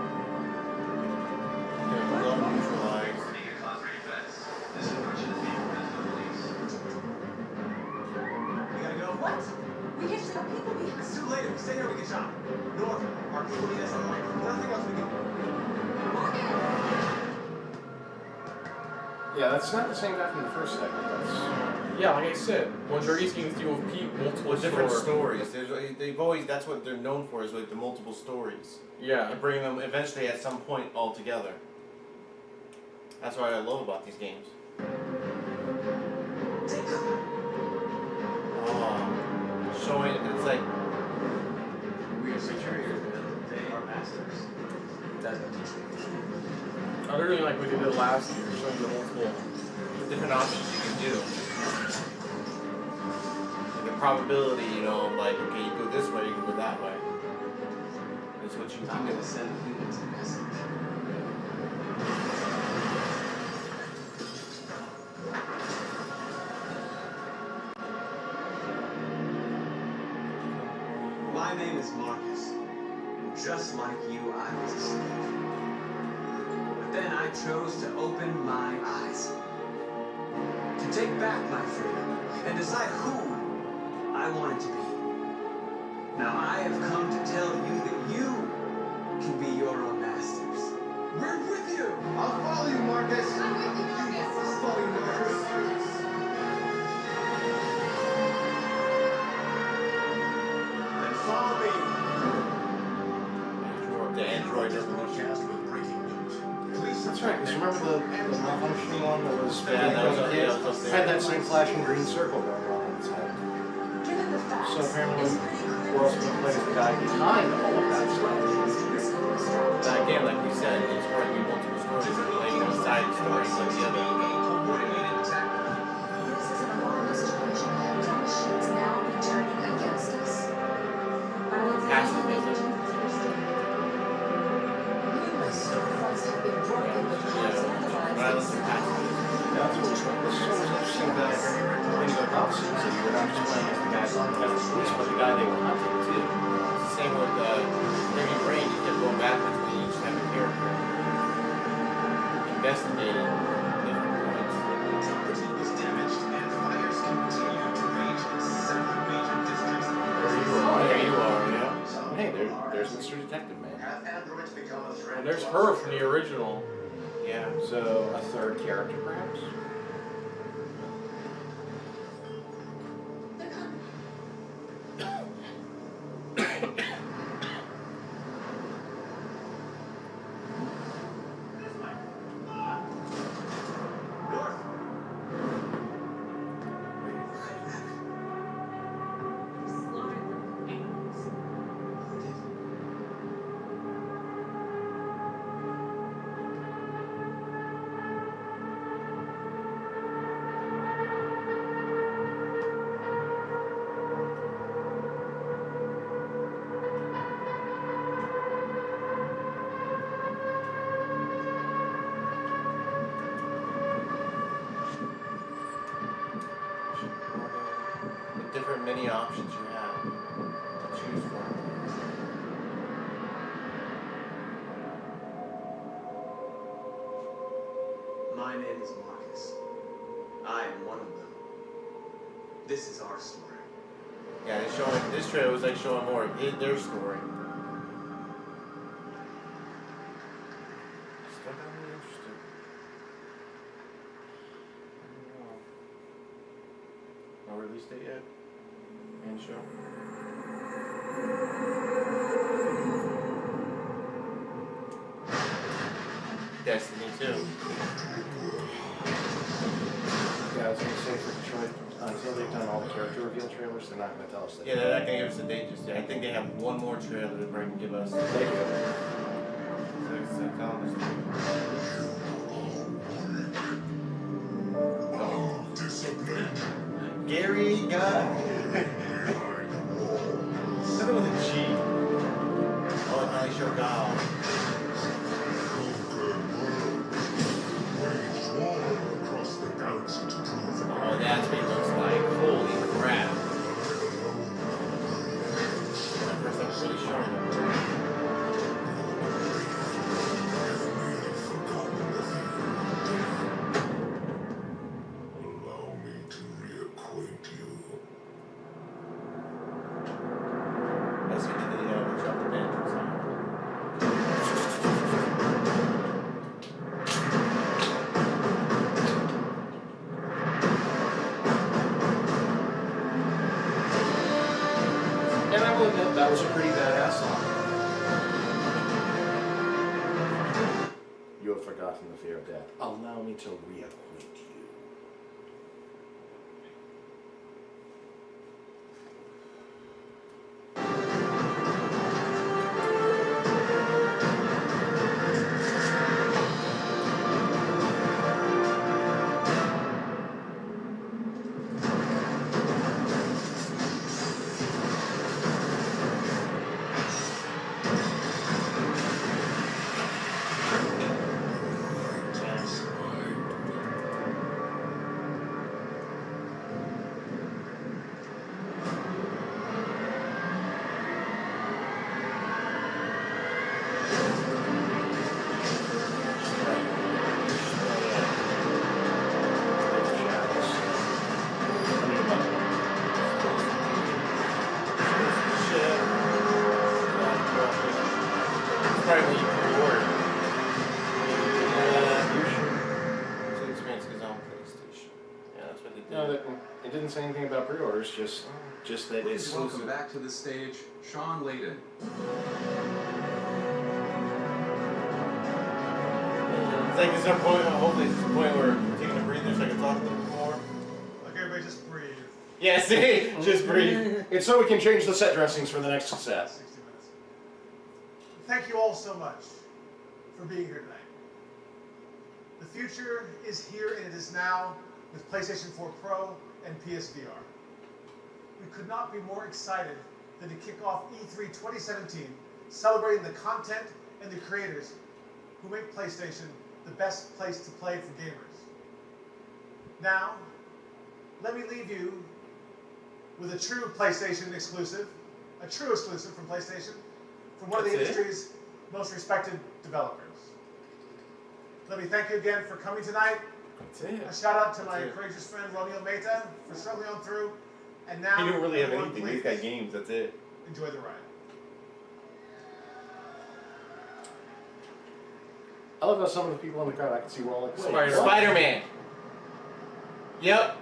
We gotta go. What? We get some people behind. It's too late. If we stay here, we get shot. North, our people need us on the way. Nothing else we can do. Yeah, that's not the same guy from the first segment. That's Yeah, like I said, majority games deal with multiple Different stories. stories. They've always, that's what they're known for, is like the multiple stories. Yeah. And bring them eventually at some point all together. That's what I love about these games. Showing, it's like, We are superior. They are masters. That's what teach me. Other than like we did it last year, showing the multiple. different options you can do. And the probability, you know, like, okay, you go this way, you can go that way. That's what you I'm can gonna do. send humans a message. name is Marcus, and just like you, I was a slave. But then I chose to open my eyes, to take back my freedom, and decide who I wanted to be. Now I have come to tell you that you can be your own masters. We're with you! I'll follow you, Marcus. I'm with you, Marcus. I'll follow you, Marcus. Then follow me. The android doesn't look Broadcast with breaking news. That's right, because remember the malfunctioning one that was Yeah, that was- yeah, that was- had that same flashing green circle going on in its head. Given the facts, So apparently it's pretty clear we're also going to play with the guy behind all of that stuff. That again, like you said, it's where we multiple stories are playing on side stories like the other. Coordinated attack. This is an alarming situation. Can machines now be turning against us? Pacifism. Numerous storefronts have been broken with Violence and pacifism. Yeah, that's what this is always interesting that when you go Colossus, you're not just playing as the guy as the police, but the guy they were hunting too. It's the same with Heavy Rain. You kept going back between each type of character, investigating different points. Property was damaged and fires continue to rage in several major districts. There you are, yeah. Hey, there's Mr. Detective Man. Have androids become a threat? And there's her from the original. Yeah. So a third character, perhaps. They're coming. The different many options you have to choose from. My name is Marcus. I am one of them. This is our story. Yeah, it's showing. This trailer was like showing more of their story. Still got me interested. No release date yet? And show. Destiny 2. Yeah, I was going to say for Detroit, until they've done all the character reveal trailers, they're not going to tell us that. Yeah, they're not gonna give us a date just yet. I think they have one more trailer that they can give us. They do. So telling us. Gary got. Something with a G. Oh, it finally showed Gal. Oh, that's what it looks like. Holy crap. First time it's really showing them. That's what they did the Uncharted band song. And I will admit, that was a pretty badass song. You have forgotten the fear of death. Allow me to reacquaint you. No, it didn't say anything about pre-orders. Just that Please it's. welcome back to the stage, Sean Layden. It's like there's no point. Hopefully, it's the point where we're taking a breather so I can talk a little bit more. Okay, everybody, just breathe. Yeah, see, just breathe. It's so we can change the set dressings for the next set. 60 minutes. Thank you all so much for being here tonight. The future is here and it is now with PlayStation 4 Pro and PSVR. We could not be more excited than to kick off E3 2017, celebrating the content and the creators who make PlayStation the best place to play for gamers. Now, let me leave you with a true PlayStation exclusive, a true exclusive from PlayStation, from one of the industry's most respected developers. Let me thank you again for coming tonight. That's it. A shout out to my courageous friend Romeo Meta for struggling on through. And now, He don't really have everyone, anything. He's please got games. That's it. enjoy the ride. I love how some of the people in the crowd I can see were all like, wait, Spider-Man. Yep.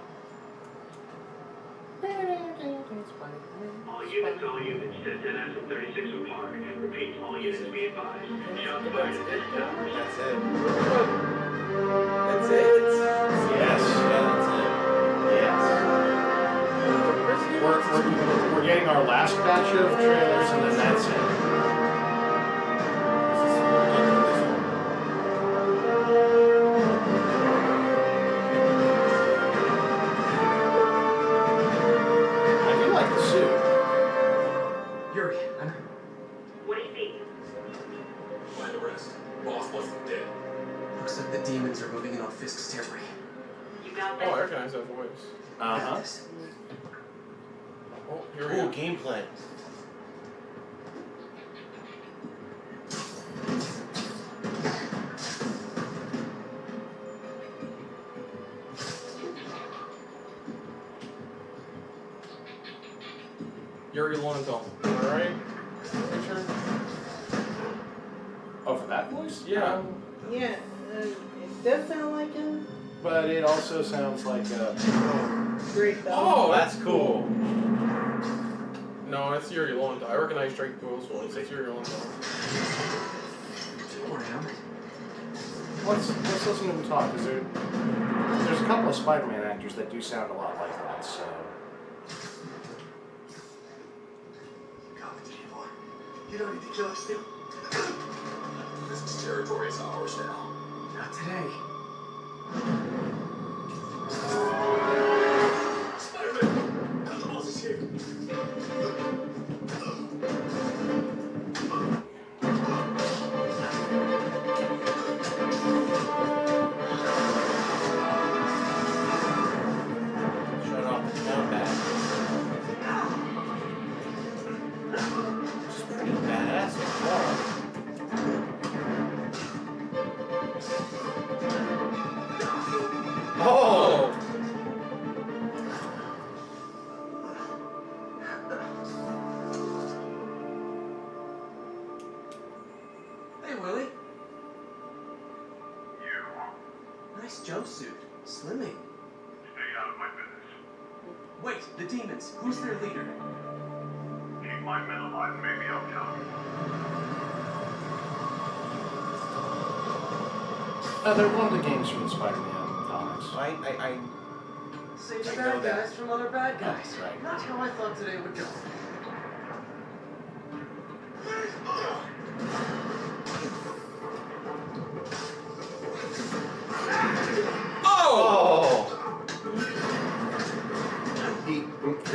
All units, 10-10 and 36 apart. Repeat, all units be advised. Shots fired at this time. That's it. That's it. yes, yes. We're getting our last batch of trailers and then that's it. What do you mean? Find the rest. Boss wasn't dead. Looks like the demons are moving in on Fisk's territory. You got Oh, I recognize that voice. Uh-huh. Oh, here we Cool go. gameplay. Yuri Lowenthal. Alright? Picture? Oh, for that voice? Yeah. Yeah, it does sound like him. But it also sounds like Great though. Oh, that's cool. No, it's Yuri Lowenthal. I recognize Drake Doyle's voice. That's Yuri Lowenthal. Let's listen to him talk, because there's a couple of Spider-Man actors that do sound a lot like that, so... You don't need to kill us, dude. This territory is ours now. Not today. Spider-Man! The boss is here. Shut off the combat. Which is pretty badass as well. Oh! Hey, Willie. Nice jumpsuit. Slimming. Stay out of my business. Wait, the demons. Who's their leader? Keep my men alive, maybe I'll tell you. they're one of the games from the Spider-Man comics. I Save I the know bad that. guys from other bad guys. Right. Not how I thought today would go. Oh! He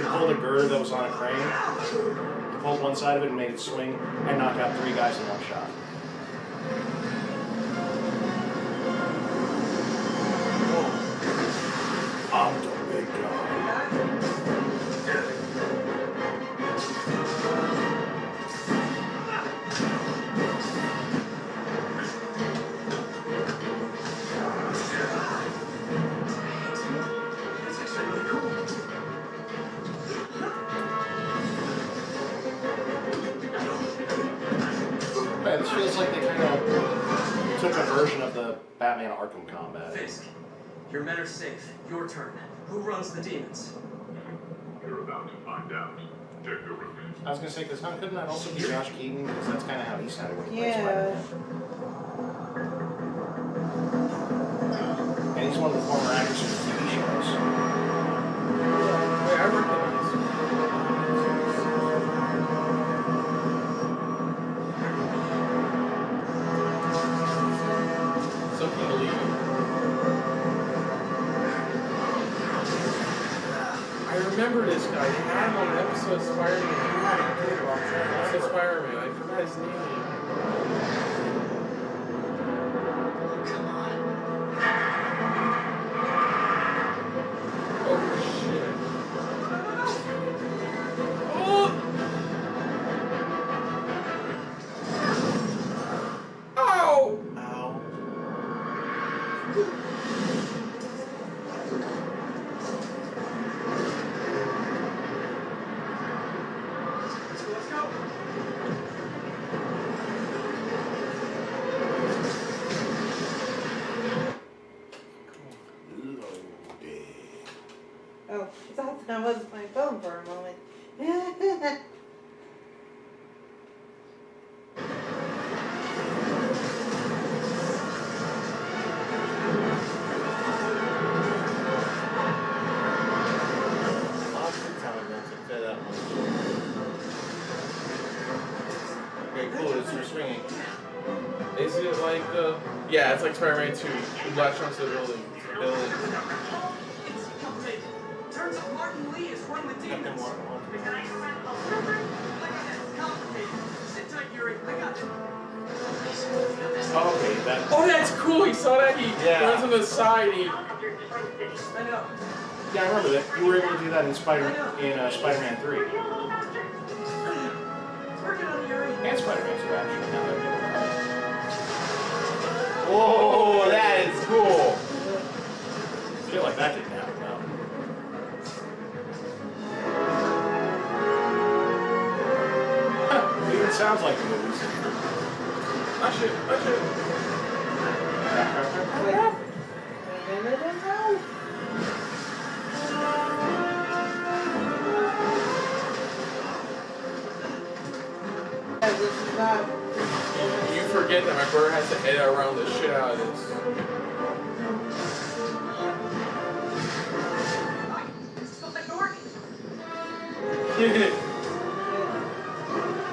pulled a girder that was on a crane, he pulled one side of it and made it swing, and knocked out 3 guys in one shot. I'm the big guy. That's actually really cool. Man, this feels like they kind of took a version of the Batman Arkham combat. Fisk, Your men are safe. Your turn. Who runs the demons? You're about to find out. Check the roof. I was gonna say, because couldn't that also be Josh Keaton? Because that's kind of how he sounded when he played Yeah. Spider-Man. And he's one of the former actors from the TV shows. Wait, I recognize. Something to leave. I remember this guy. They had him on an episode of Spider-Man. What's the Spider-Man? I forgot his name. Oh shit. Oh! Ow! Ow. Let's go. Oh, I thought that was my phone for a moment. Lots of intelligence, I'll tell you that much. Okay, cool, it's for swinging. Is it like the... Yeah, it's like Spider-Man 2. The Black Trunks of the building. It's complicated. Turns out Martin Lee is one with Captain demons. Martin. The guy who ran the it's complicated. Sit tight, Yuri. I got it. Oh, okay, that. Oh, that's cool. He saw that. He Yeah. runs on the side. He... I know. Yeah, I remember that. You were able to do that in Spider-Man 3. Working on Yuri. And Spider-Man 2, actually. Now that I think about Whoa, that is cool. it. I feel like that didn't happen now. It even sounds like the movies. I should. This is not. You forget that my brother has to edit around the shit out of this. Stop that door.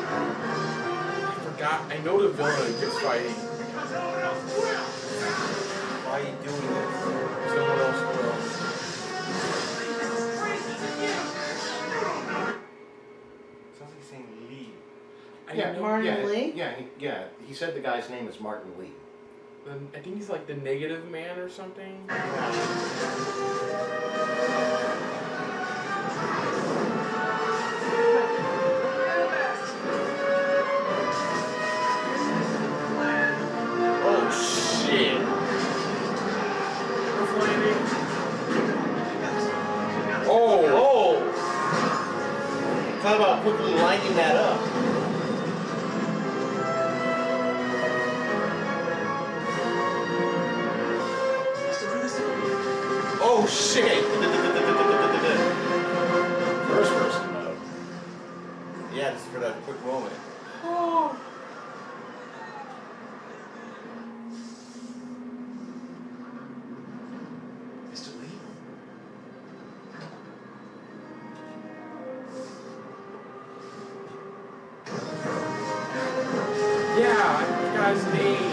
I forgot. I know the villain is fighting. Why are you doing this? Someone else will. Sounds like he's saying leave. I Yeah, know- Martin yeah, Lee? Yeah, he said the guy's name is Martin Lee. I think he's like the negative man or something. Oh shit! Earth landing. Oh! Talk about quickly lining that up. Oh shit! First person mode. Yeah, just for that quick moment. Oh! Mr. Lee? Yeah, I forgot his name.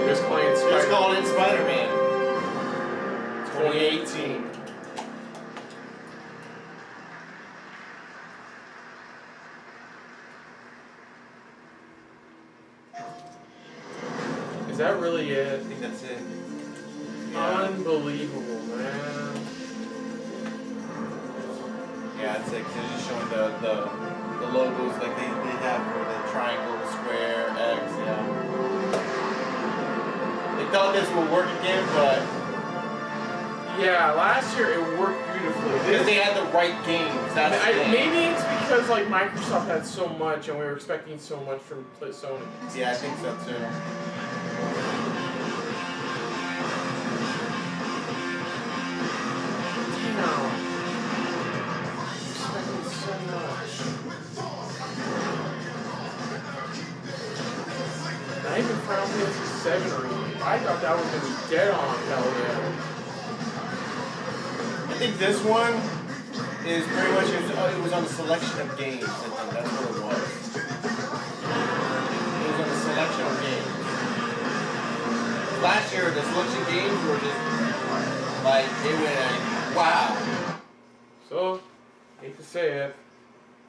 Just playing It's Spider-Man. called in Spider-Man. 2018. Is that really I it? think that's it. Unbelievable, man. Yeah, it's like they're just showing the logos like they have for the triangle, square, X, yeah. They thought this would work again, but Yeah, last year it worked beautifully. because they had the right games, that's the thing. Maybe it's because like Microsoft had so much and we were expecting so much from Sony. Yeah, I think so too. 7 remake. I thought that was going to be dead on hell yeah. I think this one is pretty much, it was on the selection of games. I think that's what it was. It was on the selection of games. Last year, the selection games were just like, they went like, wow. So, hate to say it,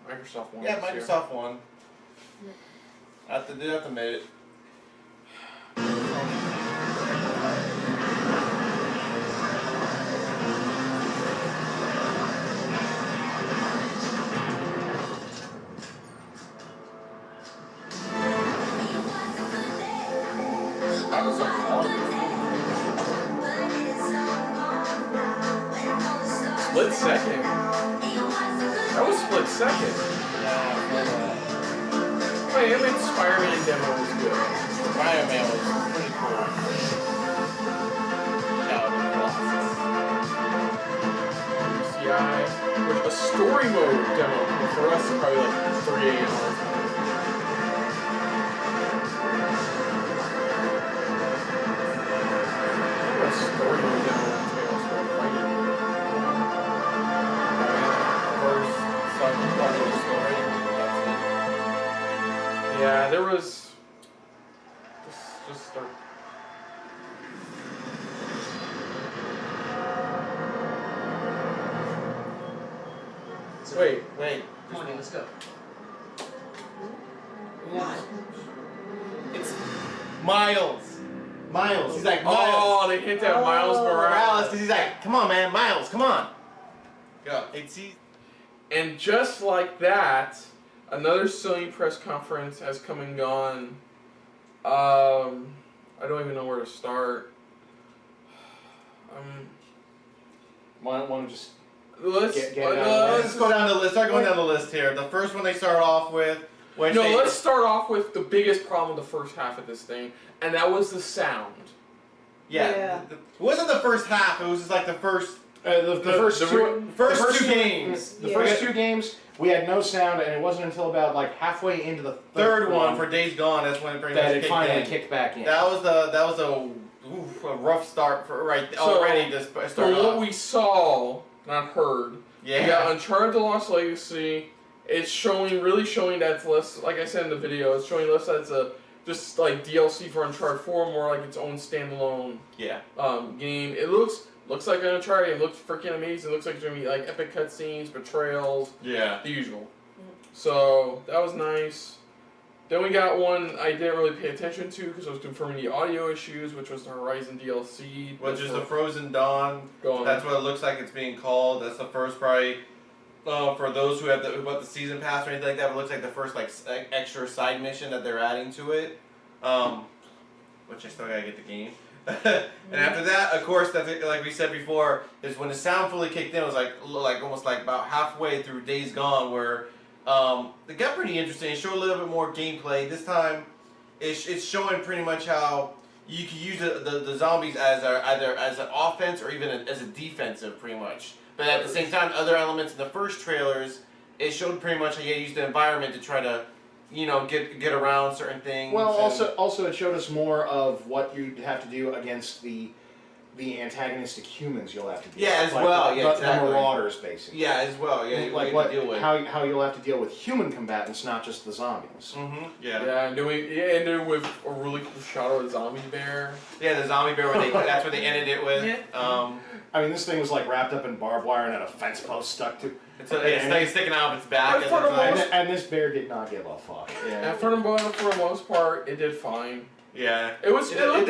Microsoft won. Yeah, this year. Microsoft won. They have to admit it. That was so fun. Split second. That was split second. Wait, I mean, Spider-Man demo was good. Spider-Man was pretty cool. Colossus. UCI, with a story mode demo, but for us, it's probably like 3 a.m. A story mode demo entails for fighting. First, second part of the story. Yeah, there was. Just start. Wait. Come on, let's go. It's Miles. He's like, Miles. Oh, they hit that Miles Morales. Because he's like, come on, man, Miles, come on. Go. And just like that, another Sony press conference has come and gone. I don't even know where to start. Why don't just let's get it out of the way? Let's go down the list. Start going down the list here. The first one they start off with. Let's start off with the biggest problem of the first half of this thing, and that was the sound. Yeah. It wasn't the first half. It was just like the first. The first two games. The first two games, we had no sound, and it wasn't until about like halfway into the third one for Days Gone. That's when it finally kicked back in. That was a rough start for already to start So what we saw, not heard. Yeah. We got Uncharted: The Lost Legacy. It's really showing that it's less, like I said in the video, it's showing less that it's just like DLC for Uncharted 4, more like its own standalone game. It looks like an Uncharted. It looks freaking amazing. It looks like it's gonna be like epic cutscenes, betrayals, the usual. So that was nice. Then we got one I didn't really pay attention to because I was confirming the audio issues, which was the Horizon DLC, which is the Frozen Dawn. That's what it looks like it's being called. That's the first probably. For those who bought the season pass or anything like that, it looks like the first extra side mission that they're adding to it. Which I still gotta get the game. And after that, of course, that's like we said before, is when the sound fully kicked in. It was like almost like about halfway through Days Gone, where it got pretty interesting. It showed a little bit more gameplay. This time, it's showing pretty much how you can use the zombies as either as an offense or even as a defensive, pretty much. But at the same time, other elements in the first trailers, it showed pretty much how you use the environment to try to, get around certain things. Well, also it showed us more of what you'd have to do against the antagonistic humans you'll have to deal with. Yeah, as well. Yeah, exactly. The marauders, basically. Yeah, as well. Yeah, like how you'll have to deal with human combatants, not just the zombies. Mm-hmm. Yeah. Yeah, and ended with a really cool shot of a zombie bear. Yeah, the zombie bear. That's what they ended it with. I mean, this thing was like wrapped up in barbed wire and had a fence post stuck to. It's sticking out of its back. And this bear did not give a fuck. Yeah. And for the most part, it did fine. Yeah. It looked good.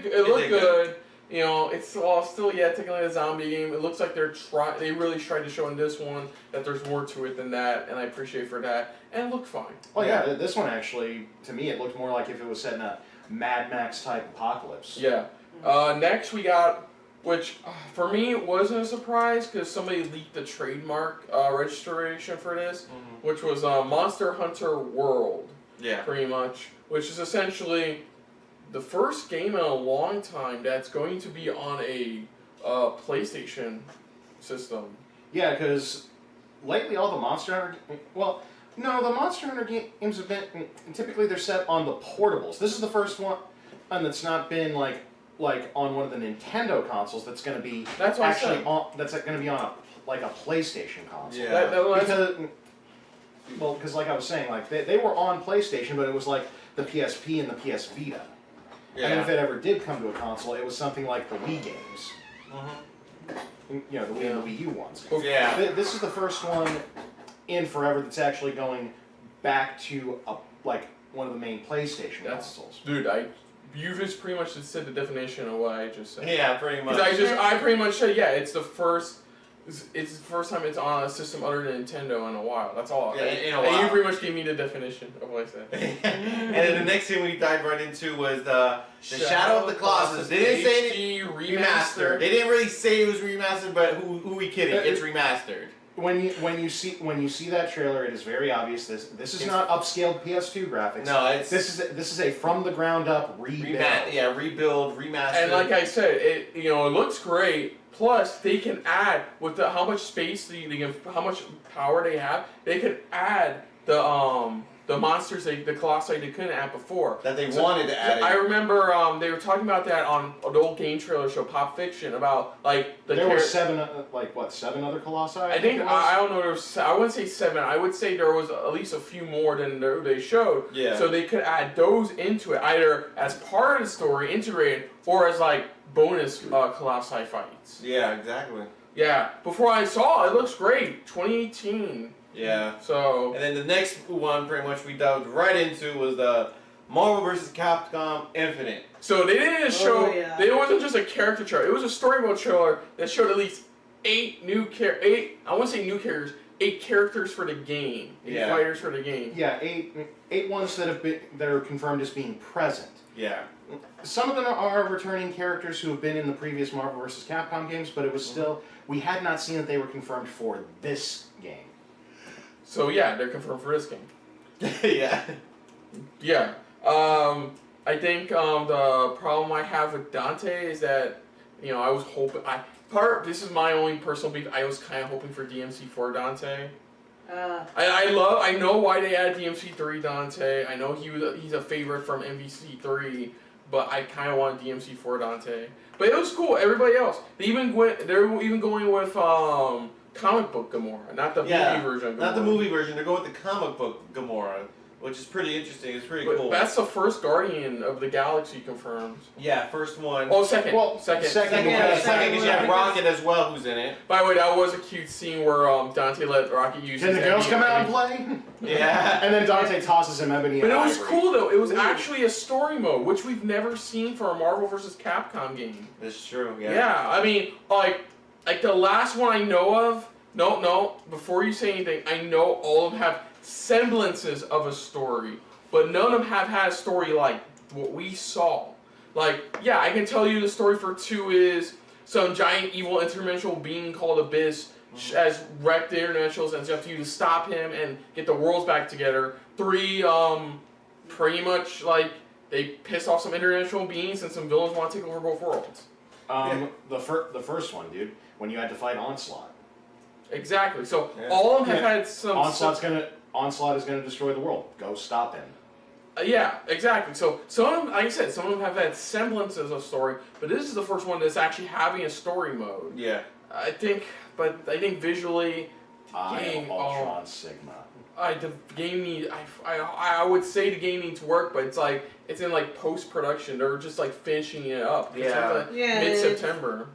It looked good. It's still technically a zombie game. It looks like they really tried to show in this one that there's more to it than that, and I appreciate for that. And it looked fine. Oh yeah, this one actually, to me, it looked more like if it was set in a Mad Max type apocalypse. Yeah. Next we got, which for me it wasn't a surprise because somebody leaked the trademark registration for this, which was Monster Hunter World. Yeah. Pretty much, which is essentially the first game in a long time that's going to be on a PlayStation system. Yeah, because lately all the Monster Hunter... the Monster Hunter games have been... Typically they're set on the portables. This is the first one... and that's not been like on one of the Nintendo consoles. That's going to be That's what I actually said. on. That's going to be on a PlayStation console. Yeah. Because like I was saying, like they were on PlayStation, but it was like the PSP and the PS Vita. Yeah. And if it ever did come to a console, it was something like the Wii games. Mm-hmm. You know, the Wii and the Wii U ones. Yeah. This is the first one in forever that's actually going back to like one of the main PlayStation consoles. Dude, you just pretty much just said the definition of what I just said. Yeah, pretty much. Because I pretty much said, yeah, it's the first time it's on a system other than Nintendo in a while. That's all. Yeah, in a and while. you pretty much gave me the definition of what I said. And then the next thing we dived right into was the Shadow of the Colossus. They didn't say HD remastered. They didn't really say it was remastered, but who we kidding? It's remastered. When you see that trailer, it is very obvious. This is not upscaled PS2 graphics. No, this is a from the ground up rebuild. Rebuild, remaster. And like I said, it looks great. Plus, they can add with how much space how much power they have. They can add the monsters the Colossi they couldn't add before. That they wanted to add. I remember they were talking about that on the old game trailer show Pop Fiction about like there were seven other Colossi. I think I don't know. I wouldn't say 7. I would say there was at least a few more than they showed. Yeah. So they could add those into it either as part of the story, integrated, or as like bonus Colossi fights. Yeah, exactly. Yeah. Before I saw it, looks great. 2018. Yeah. So. And then the next one, pretty much, we dived right into was the Marvel vs. Capcom Infinite. So they didn't show. It wasn't just a character trailer. It was a story mode trailer that showed at least 8 new I wouldn't say new characters. 8 characters for the game. 8 fighters for the game. Yeah, eight ones that are confirmed as being present. Yeah. Some of them are returning characters who have been in the previous Marvel vs. Capcom games, but it was still we had not seen that they were confirmed for this game. So yeah, they're confirmed for this game. Yeah. Yeah. I think the problem I have with Dante is that I was hoping this is my only personal beef. I was kind of hoping for DMC for Dante. I know why they added DMC3 Dante. I know he's a favorite from MVC3, but I kind of want DMC4 Dante. But it was cool. Everybody else, they're even going with comic book Gamora, not the movie version. Not the movie version. They're going with the comic book Gamora, which is pretty interesting. It's pretty cool. That's the first Guardian of the Galaxy confirmed. Yeah, first one. Oh, second. Well, second because you have Rocket as well, who's in it. By the way, that was a cute scene where Dante let Rocket use. Can the girls come out and play? Yeah. And then Dante tosses him ebony. But it was cool though. It was actually a story mode, which we've never seen for a Marvel vs. Capcom game. That's true. Yeah. Yeah, I mean, like the last one I know of. No. Before you say anything, I know all of them have semblances of a story, but none of them have had a story like what we saw. Like, yeah, I can tell you the story for 2 is some giant evil interdimensional being called Abyss has wrecked the interdimensionals, and you have to stop him and get the worlds back together. 3, pretty much like they pissed off some interdimensional beings and some villains want to take over both worlds. The first one, dude, when you had to fight Onslaught. Exactly. So all of them have had some. Onslaught is gonna destroy the world. Go stop him. Yeah, exactly. So some of them, like I said, some of them have had semblances of story, but this is the first one that's actually having a story mode. Yeah. I think visually, Ultron Sigma. The game needs. I would say the game needs work, but it's in like post production. They're just like finishing it up. Yeah. Mid September.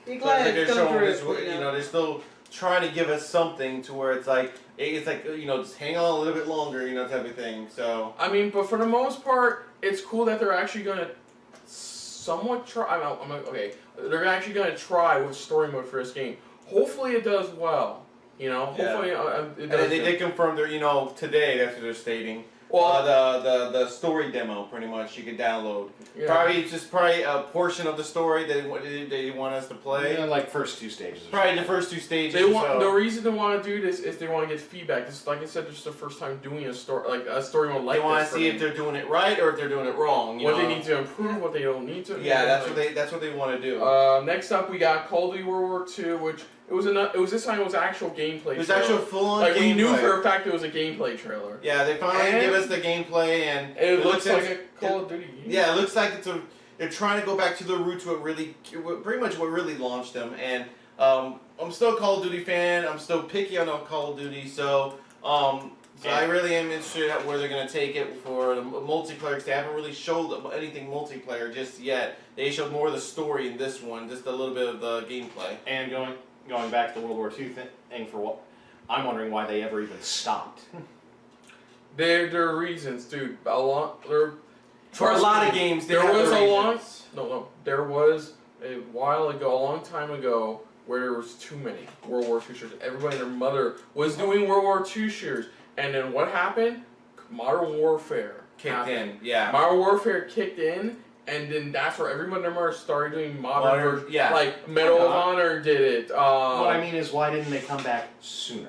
They're still trying to give us something to where it's like just hang on a little bit longer, type of thing. So I mean, but for the most part, it's cool that they're actually gonna somewhat try. They're actually gonna try with story mode for this game. Hopefully, it does well. Hopefully, it does. And they did confirm today. That's what they're stating. Well, the story demo, pretty much, you can download. Yeah. Probably a portion of the story they want us to play. Yeah, like first 2 stages. Probably the first 2 stages. The reason they want to do this is they want to get feedback. This, like I said, this is the first time doing a story mode like this. They want to see if they're doing it right or if they're doing it wrong. What they need to improve, what they don't need to. Yeah, that's what they want to do. Next up, we got Call of Duty World War II, which It was this time. It was actual gameplay. It was trailer. actual full-on Like we knew gameplay. for a fact it was a gameplay trailer. Yeah, they finally gave us the gameplay, and it looks like a Call of Duty game. Yeah, it looks like they're trying to go back to the roots, pretty much what really launched them. And I'm still a Call of Duty fan. I'm still picky on Call of Duty, so I really am interested at where they're going to take it for the multiplayer, because they haven't really showed anything multiplayer just yet. They showed more of the story in this one, just a little bit of the gameplay. And going back to the World War II thing for what, I'm wondering why they ever even stopped. There are reasons, dude. For a lot of games, there was there was a while ago, a long time ago, where there was too many World War II shooters. Everybody and their mother was doing World War II shooters. And then what happened? Modern Warfare kicked in. Yeah. Modern Warfare kicked in, and then that's where everybody and their mother started doing modern yeah. Like Medal of Honor did it. What I mean is, why didn't they come back sooner?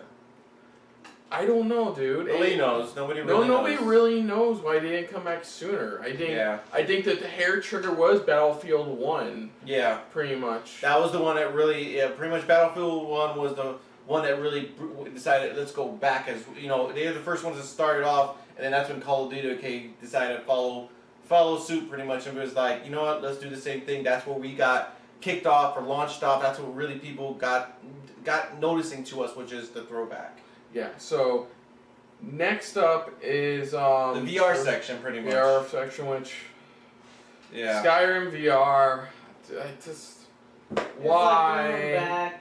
I don't know, dude. Nobody knows. Nobody really knows why they didn't come back sooner. I think that the hair trigger was Battlefield 1. Yeah. Pretty much. That was the one that really, pretty much Battlefield 1 was the one that really decided, let's go back, as you know, they were the first ones that started off, and then that's when Call of Duty decided to follow suit pretty much, and it was like, you know what, let's do the same thing. That's where we got kicked off or launched off. That's what really people got noticing to us, which is the throwback. Yeah, so next up is the VR section, pretty much. VR section, which Skyrim VR. Why?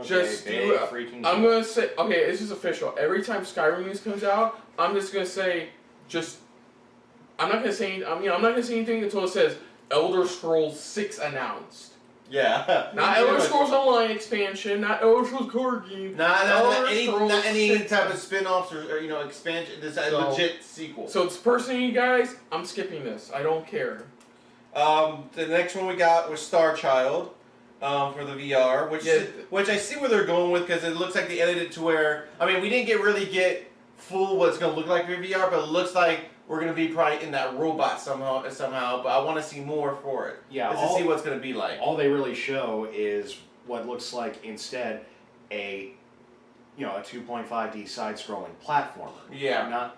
Okay, I'm gonna say, okay, this is official. Every time Skyrim news comes out, I'm just gonna say, I'm not gonna say anything until it says Elder Scrolls 6 announced. Yeah. Not Elder Scrolls Online expansion, not Elder Scrolls core game. Not any type of spin-offs or expansion. This is a legit sequel. So it's personally, you guys, I'm skipping this. I don't care. The next one we got was Star Child. For the VR, which I see where they're going with, because it looks like they edited it to where, I mean, we didn't really get full what it's going to look like for VR, but it looks like we're going to be probably in that robot somehow, but I want to see more for it. Yeah, just to see what's going to be like. All they really show is what looks like instead a 2.5D side-scrolling platformer. Yeah.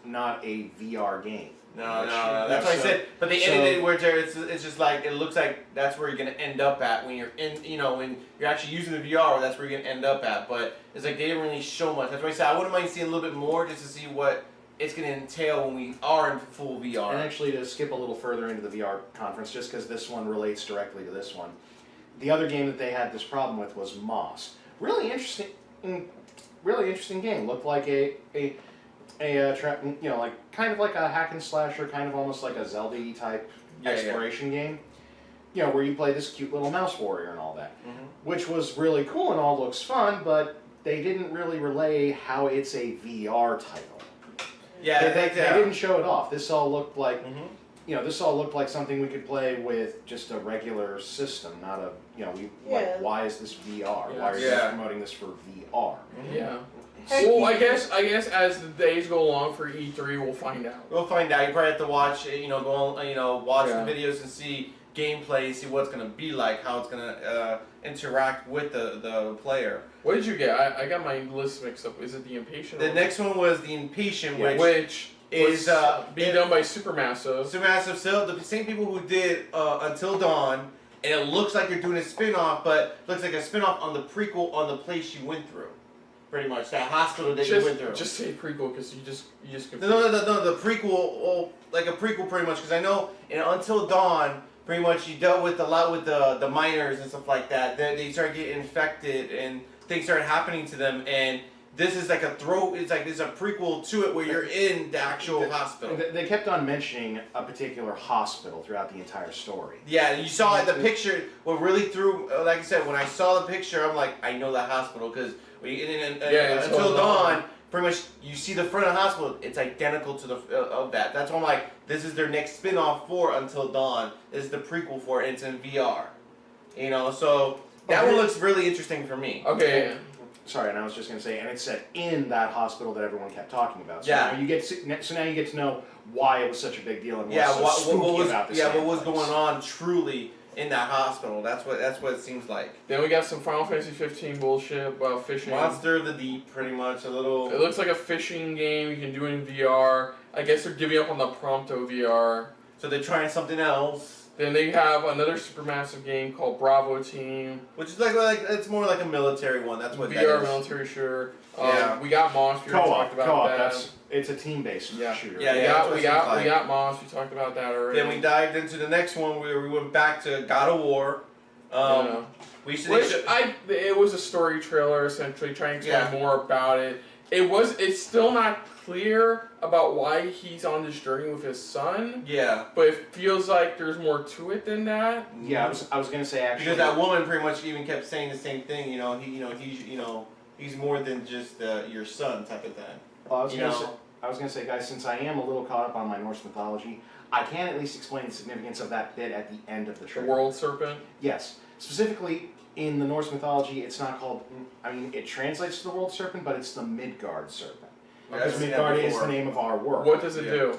Not a VR game. No. That's what I said. But they edited it where it's just like, it looks like that's where you're gonna end up at when you're in, when you're actually using the VR. That's where you're gonna end up at. But it's like they didn't really show much. That's why I said I wouldn't mind seeing a little bit more just to see what it's gonna entail when we are in full VR. And actually, to skip a little further into the VR conference, just because this one relates directly to this one, the other game that they had this problem with was Moss. Really interesting game. Looked like kind of like a hack and slasher, kind of almost like a Zelda-y type exploration game. Where you play this cute little mouse warrior and all that, which was really cool and all looks fun, but they didn't really relay how it's a VR title. Yeah, they didn't show it off. This all looked like, this all looked like something we could play with just a regular system, not a, why is this VR? Why are you guys promoting this for VR? Yeah. Well, I guess as the days go along for E3, we'll find out. We'll find out. You probably have to watch, watch the videos and see gameplay, see what it's gonna be like, how it's gonna interact with the player. What did you get? I got my list mixed up. Is it the Inpatient? The next one was the Inpatient, which is being done by Supermassive. Supermassive, so the same people who did Until Dawn, and it looks like they're doing a spin-off, but it looks like a spin-off on the prequel on the place you went through. Pretty much, that hospital that you went through. Just say prequel, because you just confused. No, the prequel, like a prequel pretty much, because I know in Until Dawn, pretty much you dealt with a lot with the miners and stuff like that. They started getting infected and things started happening to them, and this is like it's a prequel to it where you're in the actual hospital. They kept on mentioning a particular hospital throughout the entire story. Yeah, you saw the picture, what really threw, like I said, when I saw the picture, I'm like, I know that hospital, because Until Dawn, pretty much you see the front of the hospital, it's identical to the of that. That's why I'm like, this is their next spin-off for Until Dawn. This is the prequel for it, and it's in VR. So that one looks really interesting for me. Okay. Sorry, and I was just going to say, and it said in that hospital that everyone kept talking about. So yeah. Now you get to know why it was such a big deal and what's so spooky about this. What was going on truly in that hospital. That's what it seems like. Then we got some Final Fantasy 15 bullshit about fishing. Monster of the Deep, pretty much. A little. It looks like a fishing game. You can do it in VR. I guess they're giving up on the Prompto VR. So they're trying something else. Then they have another supermassive game called Bravo Team, which is like it's more like a military one. That's what VR that is. military shooter. Yeah. We got Moss. We talked about that. It's a team-based shooter. We got Moss. We talked about that already. Then we dived into the next one where we went back to God of War. It was a story trailer essentially, trying to explain more about it. It's still not clear about why he's on this journey with his son. Yeah. But it feels like there's more to it than that. Yeah, I was gonna say actually because that woman pretty much even kept saying the same thing. He's more than just your son type of thing. Well, I was gonna say, guys, since I am a little caught up on my Norse mythology, I can at least explain the significance of that bit at the end of the trailer. The world serpent? Yes. Specifically, in the Norse mythology, it's not called, it translates to the world serpent, but it's the Midgard serpent. Because Midgard is the name of our world. What does it do?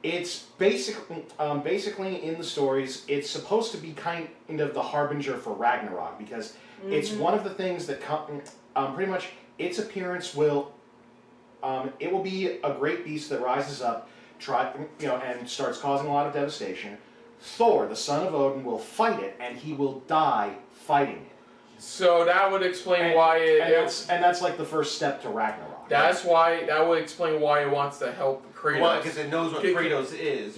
It's basically in the stories, it's supposed to be kind of the harbinger for Ragnarok, because it's one of the things that pretty much its appearance will it will be a great beast that rises up, and starts causing a lot of devastation. Thor, the son of Odin, will fight it, and he will die fighting it. So that would explain why that's like the first step to Ragnarok. That would explain why it wants to help Kratos. Well, because it knows what Kratos is.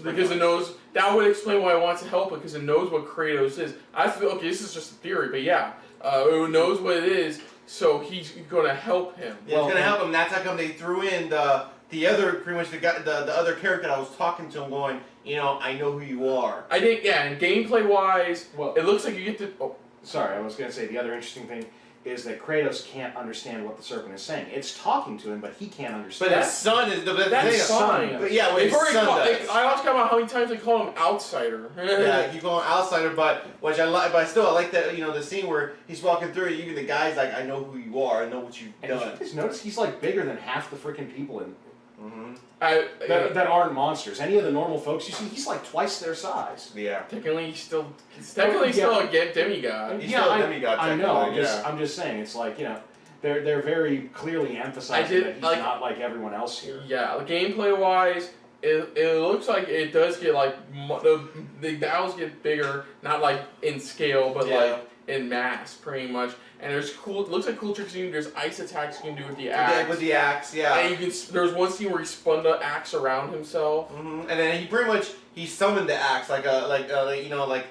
That would explain why it wants to help it, because it knows what Kratos is. Okay, this is just a theory, but yeah, it knows what it is, so he's going to help him. Yeah, it's going to help him. That's how come they threw in the other, pretty much the other character that I was talking to him, going, I know who you are. I think, and gameplay wise, it looks like you get to. Oh. Sorry, I was going to say the other interesting thing is that Kratos can't understand what the serpent is saying. It's talking to him, but he can't understand. But his son is that's fine. But yeah, his son does. I also talk about how many times they call him outsider. Yeah, you call him outsider, but which I like. But still, I like that. The scene where he's walking through it. Even the guy's like, "I know who you are. I know what you've done." And you just notice he's like bigger than half the freaking people in. Mm-hmm. That aren't monsters. Any of the normal folks you see, he's like twice their size. Yeah. Technically, he's still a demigod. He's still a demigod. I know. I'm just saying. It's like they're very clearly emphasizing that he's not like everyone else here. Yeah, gameplay wise, it looks like it does get like the battles get bigger, not like in scale, but like in mass, pretty much. And there's looks like cool tricks you can do. There's ice attacks you can do with the axe. Yeah, with the axe, yeah. And there's one scene where he spun the axe around himself. Mm-hmm. And then he summoned the axe like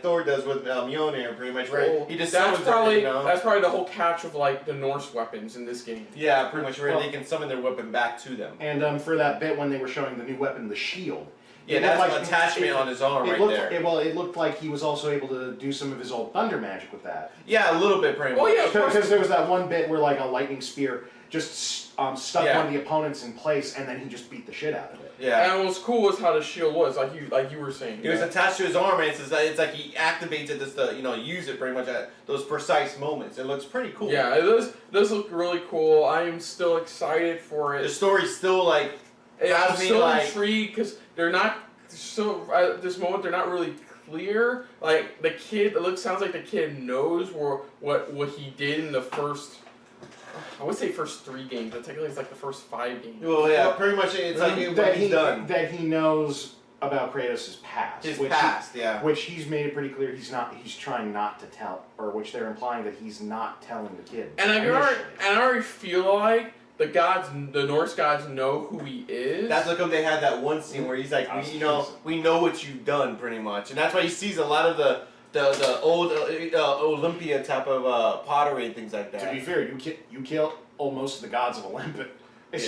Thor does with Mjolnir, pretty much. Right. He just that's probably the whole catch of like the Norse weapons in this game. Yeah, pretty much where they can summon their weapon back to them. And for that bit when they were showing the new weapon, the shield. Yeah, that's an attachment on his arm there. It looked like he was also able to do some of his old thunder magic with that. Yeah, a little bit, pretty much. Oh yeah, because there was that one bit where like a lightning spear just stuck one of the opponents in place, and then he just beat the shit out of it. Yeah. And what's cool was how the shield was, like you were saying. It was attached to his arm, and it's like he activates it just to use it pretty much at those precise moments. It looks pretty cool. Yeah, it does look really cool. I am still excited for it. The story's still like. I'm still intrigued because they're not at this moment they're not really clear. Like the kid, sounds like the kid knows what he did in the first. I would say first 3 games, but technically it's like the first 5 games. Well, yeah, pretty much it's like what he's done. That he knows about Kratos' past. Which he's made it pretty clear he's trying not to tell, or which they're implying that he's not telling the kid. And I already feel like the Norse gods know who he is. That's like when they had that one scene where he's like, we know what you've done, pretty much, and that's why he sees a lot of the old Olympia type of pottery and things like that. To be fair, you kill most of the gods of Olympus.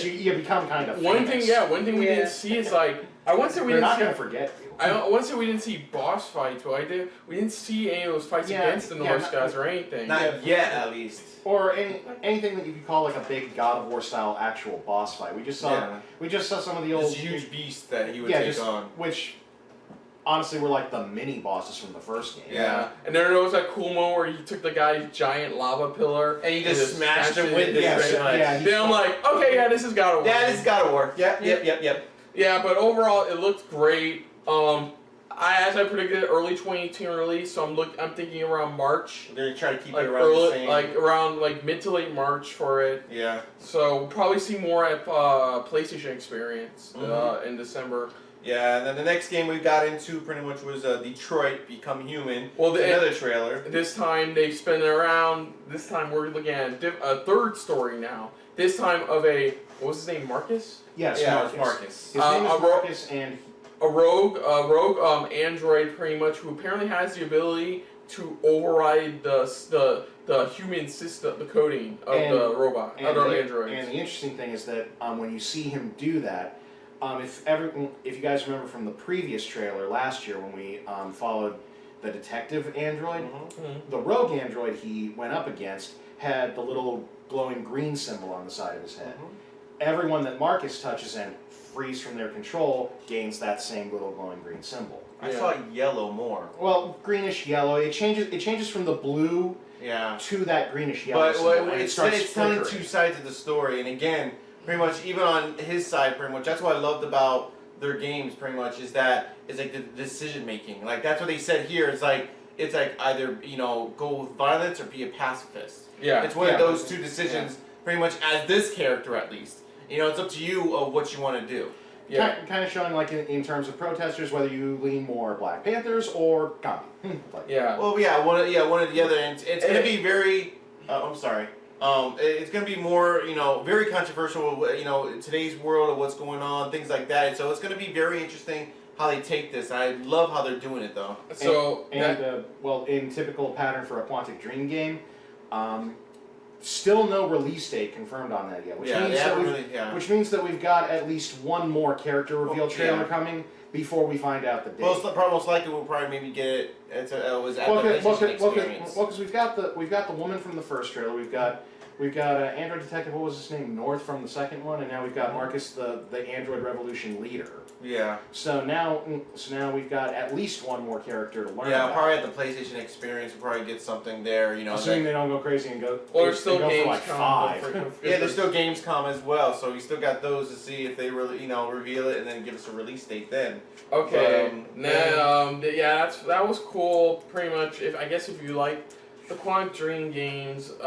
You become kind of famous. One thing we didn't see is like I want to say we They're didn't not see. going to forget you. I want to say we didn't see boss fights. Well, we didn't see any of those fights against the Norse guys or anything. Not yet, at least. Or anything that you could call like a big God of War style actual boss fight. We just saw some of the old huge beasts that he would take on, which honestly were like the mini bosses from the first game. Yeah. And then there was that cool moment where he took the guy's giant lava pillar and he just smashed him with it. Then I'm like, okay, yeah, this is God of War. Yeah, this is God of War. Yep. Yeah, but overall it looked great. as I predicted, early 2018 release. So I'm thinking around March. They're gonna try to keep Like it around early, the same. like around like mid to late March for it. Yeah. So we'll probably see more at PlayStation Experience in December. Yeah, and then the next game we got into pretty much was Detroit Become Human. Well, another trailer. This time they spin it around. This time we're looking at a third story now. This time of what was his name, Marcus? Yes, yeah, Marcus. It's Marcus. His name is Marcus, and a rogue android, pretty much, who apparently has the ability to override the human system, the coding of the robot, of the androids. And the interesting thing is that when you see him do that, if you guys remember from the previous trailer last year when we followed the detective android, the rogue android he went up against had the little glowing green symbol on the side of his head. Everyone that Marcus touches and frees from their control gains that same little glowing green symbol. I saw yellow more. Well, greenish yellow. It changes from the blue to that greenish yellow. But symbol, it's telling two sides of the story, and again, pretty much even on his side, pretty much that's what I loved about their games. Pretty much is that it's like the decision making. Like that's what they said here. It's like either go with violence or be a pacifist. Yeah, it's one of those two decisions. Pretty much as this character at least. It's up to you of what you want to do. Yeah, kind of showing like in terms of protesters whether you lean more Black Panthers or Gandhi. Well, one or the other. And it's going to be very. I'm sorry. It's going to be more, very controversial. In today's world of what's going on, things like that. So it's going to be very interesting how they take this. I love how they're doing it though. So well, in typical pattern for a Quantic Dream game. Still no release date confirmed on that yet, which means that we've got at least one more character reveal trailer coming before we find out the date. Well, most likely we'll probably maybe get it. Because we've got the woman from the first trailer. We've got Android Detective. What was his name? North from the second one, and now we've got Marcus, the Android Revolution leader. Yeah. So now we've got at least one more character to learn. Yeah, about. probably at the PlayStation Experience, we'll probably get something there. Assuming they don't go crazy and go. Or there's still games for like 5. Yeah, there's still Gamescom as well, so we still got those to see if they really, reveal it and then give us a release date then. Okay. That was cool. Pretty much. If you like the Quantic Dream games, it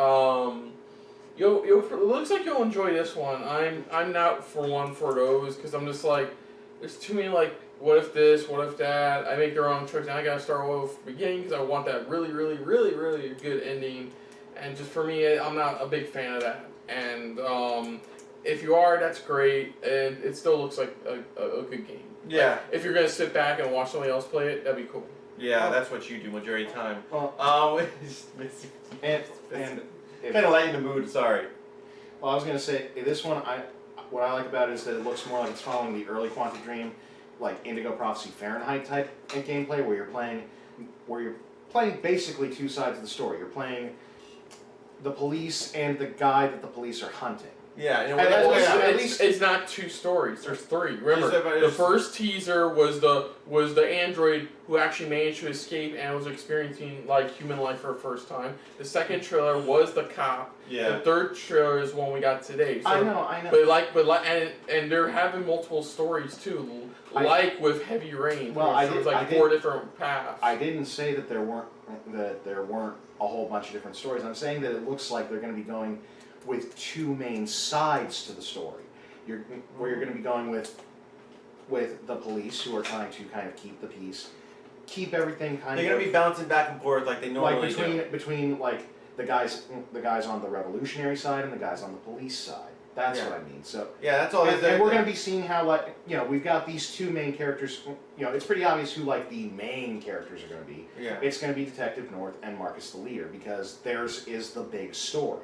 looks like you'll enjoy this one. I'm not for those because I'm just like, there's too many like, what if this, what if that. I make their own choice, and I gotta start over from the beginning because I want that really, really, really, really good ending. And just for me, I'm not a big fan of that. And if you are, that's great, and it still looks like a good game. Yeah. Like, if you're gonna sit back and watch somebody else play it, that'd be cool. Yeah, that's what you do majority of the time. And kind of lighten the mood. Sorry. Well, I was gonna say this one. What I like about it is that it looks more like it's following the early Quantic Dream, like Indigo Prophecy Fahrenheit type gameplay, where you're playing basically two sides of the story. You're playing the police and the guy that the police are hunting. Yeah, at least it's not two stories. There's three. Remember, the first teaser was the android who actually managed to escape and was experiencing like human life for the first time. The second trailer was the cop. Yeah. The third trailer is one we got today. So, I know. And they're having multiple stories too, with Heavy Rain. Well, four different paths. I didn't say that there weren't a whole bunch of different stories. I'm saying that it looks like they're going to be going with two main sides to the story. You're going to be going with the police who are trying to kind of keep the peace, keep everything kind of. They're going to be bouncing back and forth like they normally do. Between like the guys on the revolutionary side and the guys on the police side. That's what I mean. So that's all. And we're going to be seeing how we've got these two main characters. It's pretty obvious who the main characters are going to be. Yeah. It's going to be Detective North and Marcus the leader because theirs is the big story.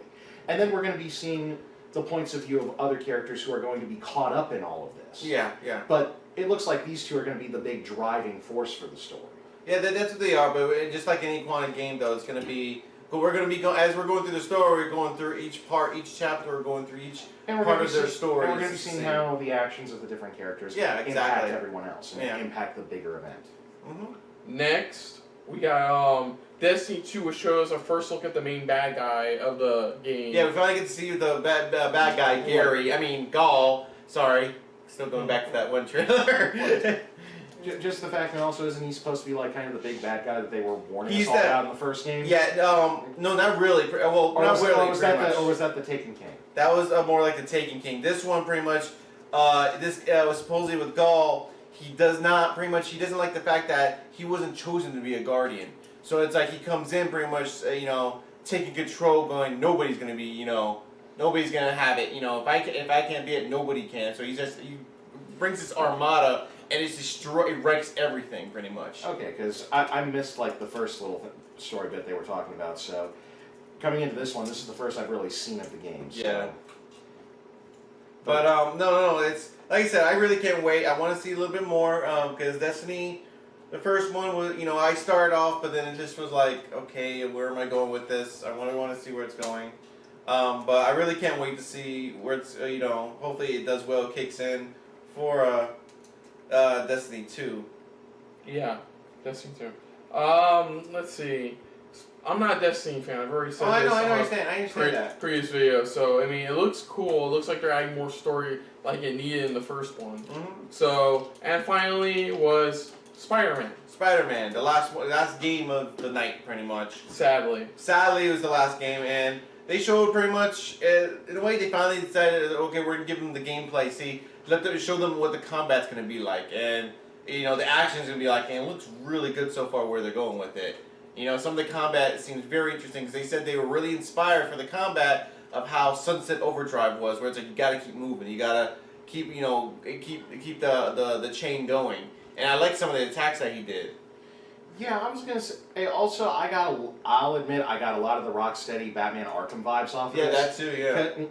And then we're going to be seeing the points of view of other characters who are going to be caught up in all of this. Yeah. But it looks like these two are going to be the big driving force for the story. Yeah, that's what they are. But just like any Quantic game, though, it's going to be. But we're going to be as we're going through the story, we're going through each part, each chapter. We're going through each part of their story. And we're going to be seeing how the actions of the different characters impact everyone else and impact the bigger event. Mm-hmm. Next, we got Destiny 2, which shows a first look at the main bad guy of the game. Yeah, we finally get to see the bad guy, Gary. I mean, Gaul. Sorry. Still going back to that one trailer. Just the fact that also isn't he supposed to be like kind of the big bad guy that they were warning He's us all that- about in the first game? Yeah, no, not really. Well, Or not was, really. or was that pretty much. or was that the Taken King? That was more like the Taken King. This one, pretty much, this was supposedly with Gaul. He doesn't like the fact that he wasn't chosen to be a guardian. So it's like he comes in pretty much, taking control, going, nobody's gonna be, nobody's gonna have it. If I can't be it, nobody can. So he brings this armada and it wrecks everything pretty much. Okay, because I missed like the first little story bit they were talking about. So coming into this one, this is the first I've really seen of the game. So. Yeah. But no, it's like I said, I really can't wait. I want to see a little bit more because Destiny, the first one was, I started off, but then it just was like, okay, where am I going with this? I want to see where it's going. But I really can't wait to see where it's, hopefully it does well, kicks in for Destiny 2. Yeah, Destiny 2. Let's see. I'm not a Destiny fan. I've already said this. I understand that. Previous video. So I mean, it looks cool. It looks like they're adding more story like it needed in the first one. Mm-hmm. So and finally was Spider-Man. Spider-Man, the last game of the night, pretty much. Sadly, it was the last game, and they showed pretty much in a way they finally decided, okay, we're gonna give them the gameplay. See, show them what the combat's gonna be like, and the action's gonna be like, and it looks really good so far where they're going with it. Some of the combat seems very interesting because they said they were really inspired for the combat of how Sunset Overdrive was, where it's like you gotta keep moving, you gotta keep keep the chain going, and I like some of the attacks that he did. Yeah, I was gonna say. Also, I'll admit, I got a lot of the Rocksteady Batman Arkham vibes off of Yeah, this. that too.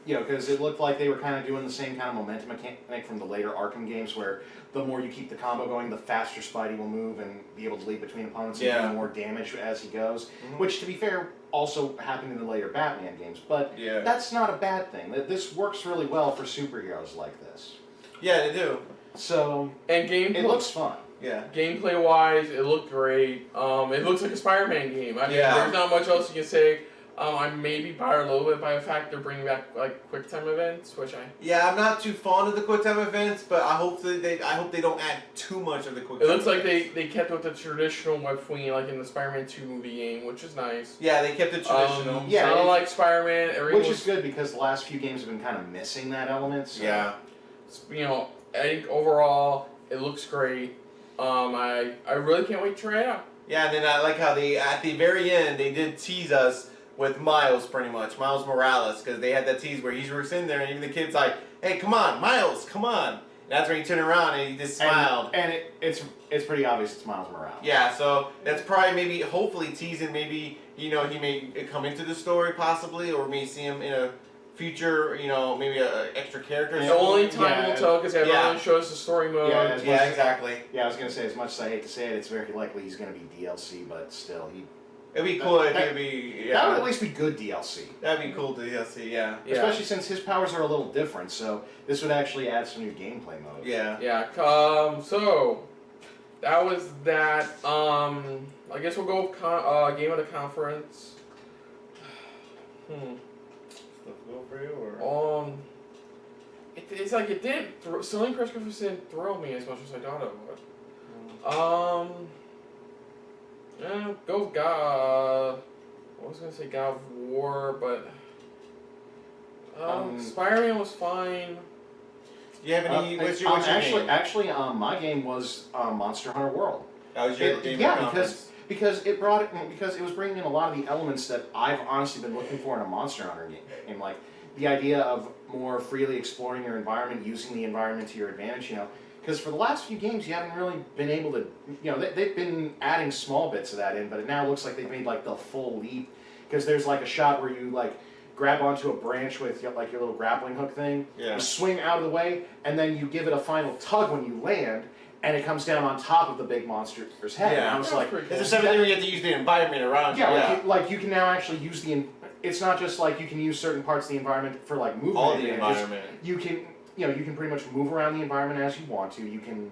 Yeah. Because it looked like they were kind of doing the same kind of momentum mechanic from the later Arkham games, where the more you keep the combo going, the faster Spidey will move and be able to leap between opponents and do more damage as he goes. Mm-hmm. Which, to be fair, also happened in the later Batman games. But that's not a bad thing. This works really well for superheroes like this. Yeah, they do. So and gameplay, it looks fun. Yeah. Gameplay wise, it looked great. It looks like a Spider-Man game. I mean, there's not much else you can say. I'm maybe bothered a little bit by the fact they're bringing back like QuickTime events, which I'm not too fond of the QuickTime events, but I hope they don't add too much of the QuickTime. It looks like events. they kept with the traditional web swinging like in the Spider-Man 2 movie game, which is nice. Yeah, they kept it traditional. Sounded like Spider-Man, which is good because the last few games have been kind of missing that element. So. Yeah. I think overall it looks great. I really can't wait to try it out. Yeah, and then I like how they at the very end they did tease us with Miles, pretty much, Miles Morales, because they had that tease where he's in there, and even the kid's like, "Hey, come on, Miles, come on!" And that's when he turned around and he just smiled. And it's pretty obvious it's Miles Morales. Yeah, so that's probably hopefully teasing. Maybe he may come into the story possibly, or may see him in a future, maybe an extra character. The only time we'll tell because they haven't shown us the story mode. Yeah, exactly. Yeah, I was gonna say, as much as I hate to say it, it's very likely he's gonna be DLC, but still, it'd be cool if it'd be. That would at least be good DLC. That'd be cool DLC, yeah. Especially since his powers are a little different, so this would actually add some new gameplay mode. Yeah. Yeah. So that was that. I guess we'll go with game of the conference. Stuff go for you, or? It's like it didn't. Sony press conference didn't thrill me as much as I thought it would. Yeah, go with God. I was gonna say God of War, but Spider-Man was fine. Do you have any? What's your game? Actually, my game was Monster Hunter World. That was your game. Yeah, because it was bringing in a lot of the elements that I've honestly been looking for in a Monster Hunter game, like the idea of more freely exploring your environment, using the environment to your advantage. Because for the last few games, you haven't really been able to, they've been adding small bits of that in, but it now looks like they've made like the full leap. Because there's like a shot where you like grab onto a branch with like your little grappling hook thing, you swing out of the way, and then you give it a final tug when you land, and it comes down on top of the big monster's head. Yeah, and I was like, it's a seven where you have to use the environment around you. Like you can now actually use it's not just like you can use certain parts of the environment for like movement. All the environment. You can pretty much move around the environment as you want to. You can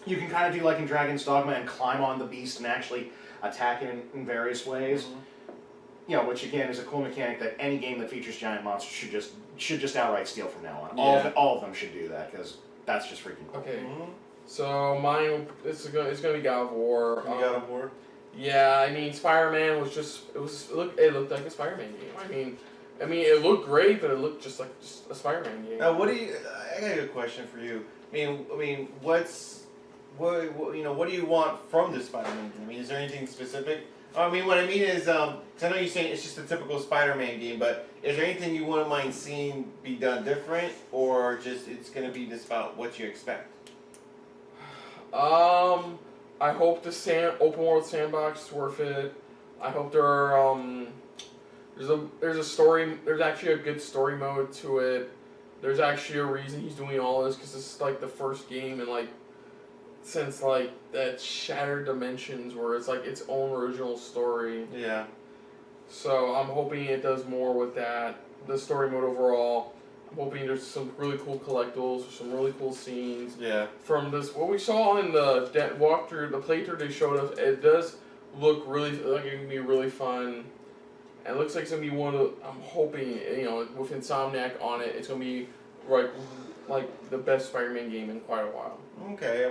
kind of do like in Dragon's Dogma and climb on the beast and actually attack it in various ways. Mm-hmm. Which again is a cool mechanic that any game that features giant monsters should just outright steal from now on. All of them should do that because that's just freaking cool. Okay. So mine, it's gonna be God of War. God of War. Yeah, I mean, Spider-Man was just it looked like a Spider-Man game. I mean, it looked great, but it looked just like a Spider-Man game. Now, I got a good question for you. I mean, what do you want from this Spider-Man game? I mean, is there anything specific? I mean, what I mean is, 'cause I know you're saying it's just a typical Spider-Man game, but is there anything you wouldn't mind seeing be done different, or just it's gonna be just about what you expect? I hope the open world sandbox is worth it. I hope there's a story. There's actually a good story mode to it. There's actually a reason he's doing all this, because this is like the first game in like since like that Shattered Dimensions where it's like its own original story. Yeah. So I'm hoping it does more with that. The story mode overall. I'm hoping there's some really cool collectibles, some really cool scenes. Yeah. From this, what we saw in the walkthrough, the playthrough they showed us, it does look really like it can be really fun. And it looks like it's gonna be one of. I'm hoping, with Insomniac on it, it's gonna be like the best Spider-Man game in quite a while. Okay.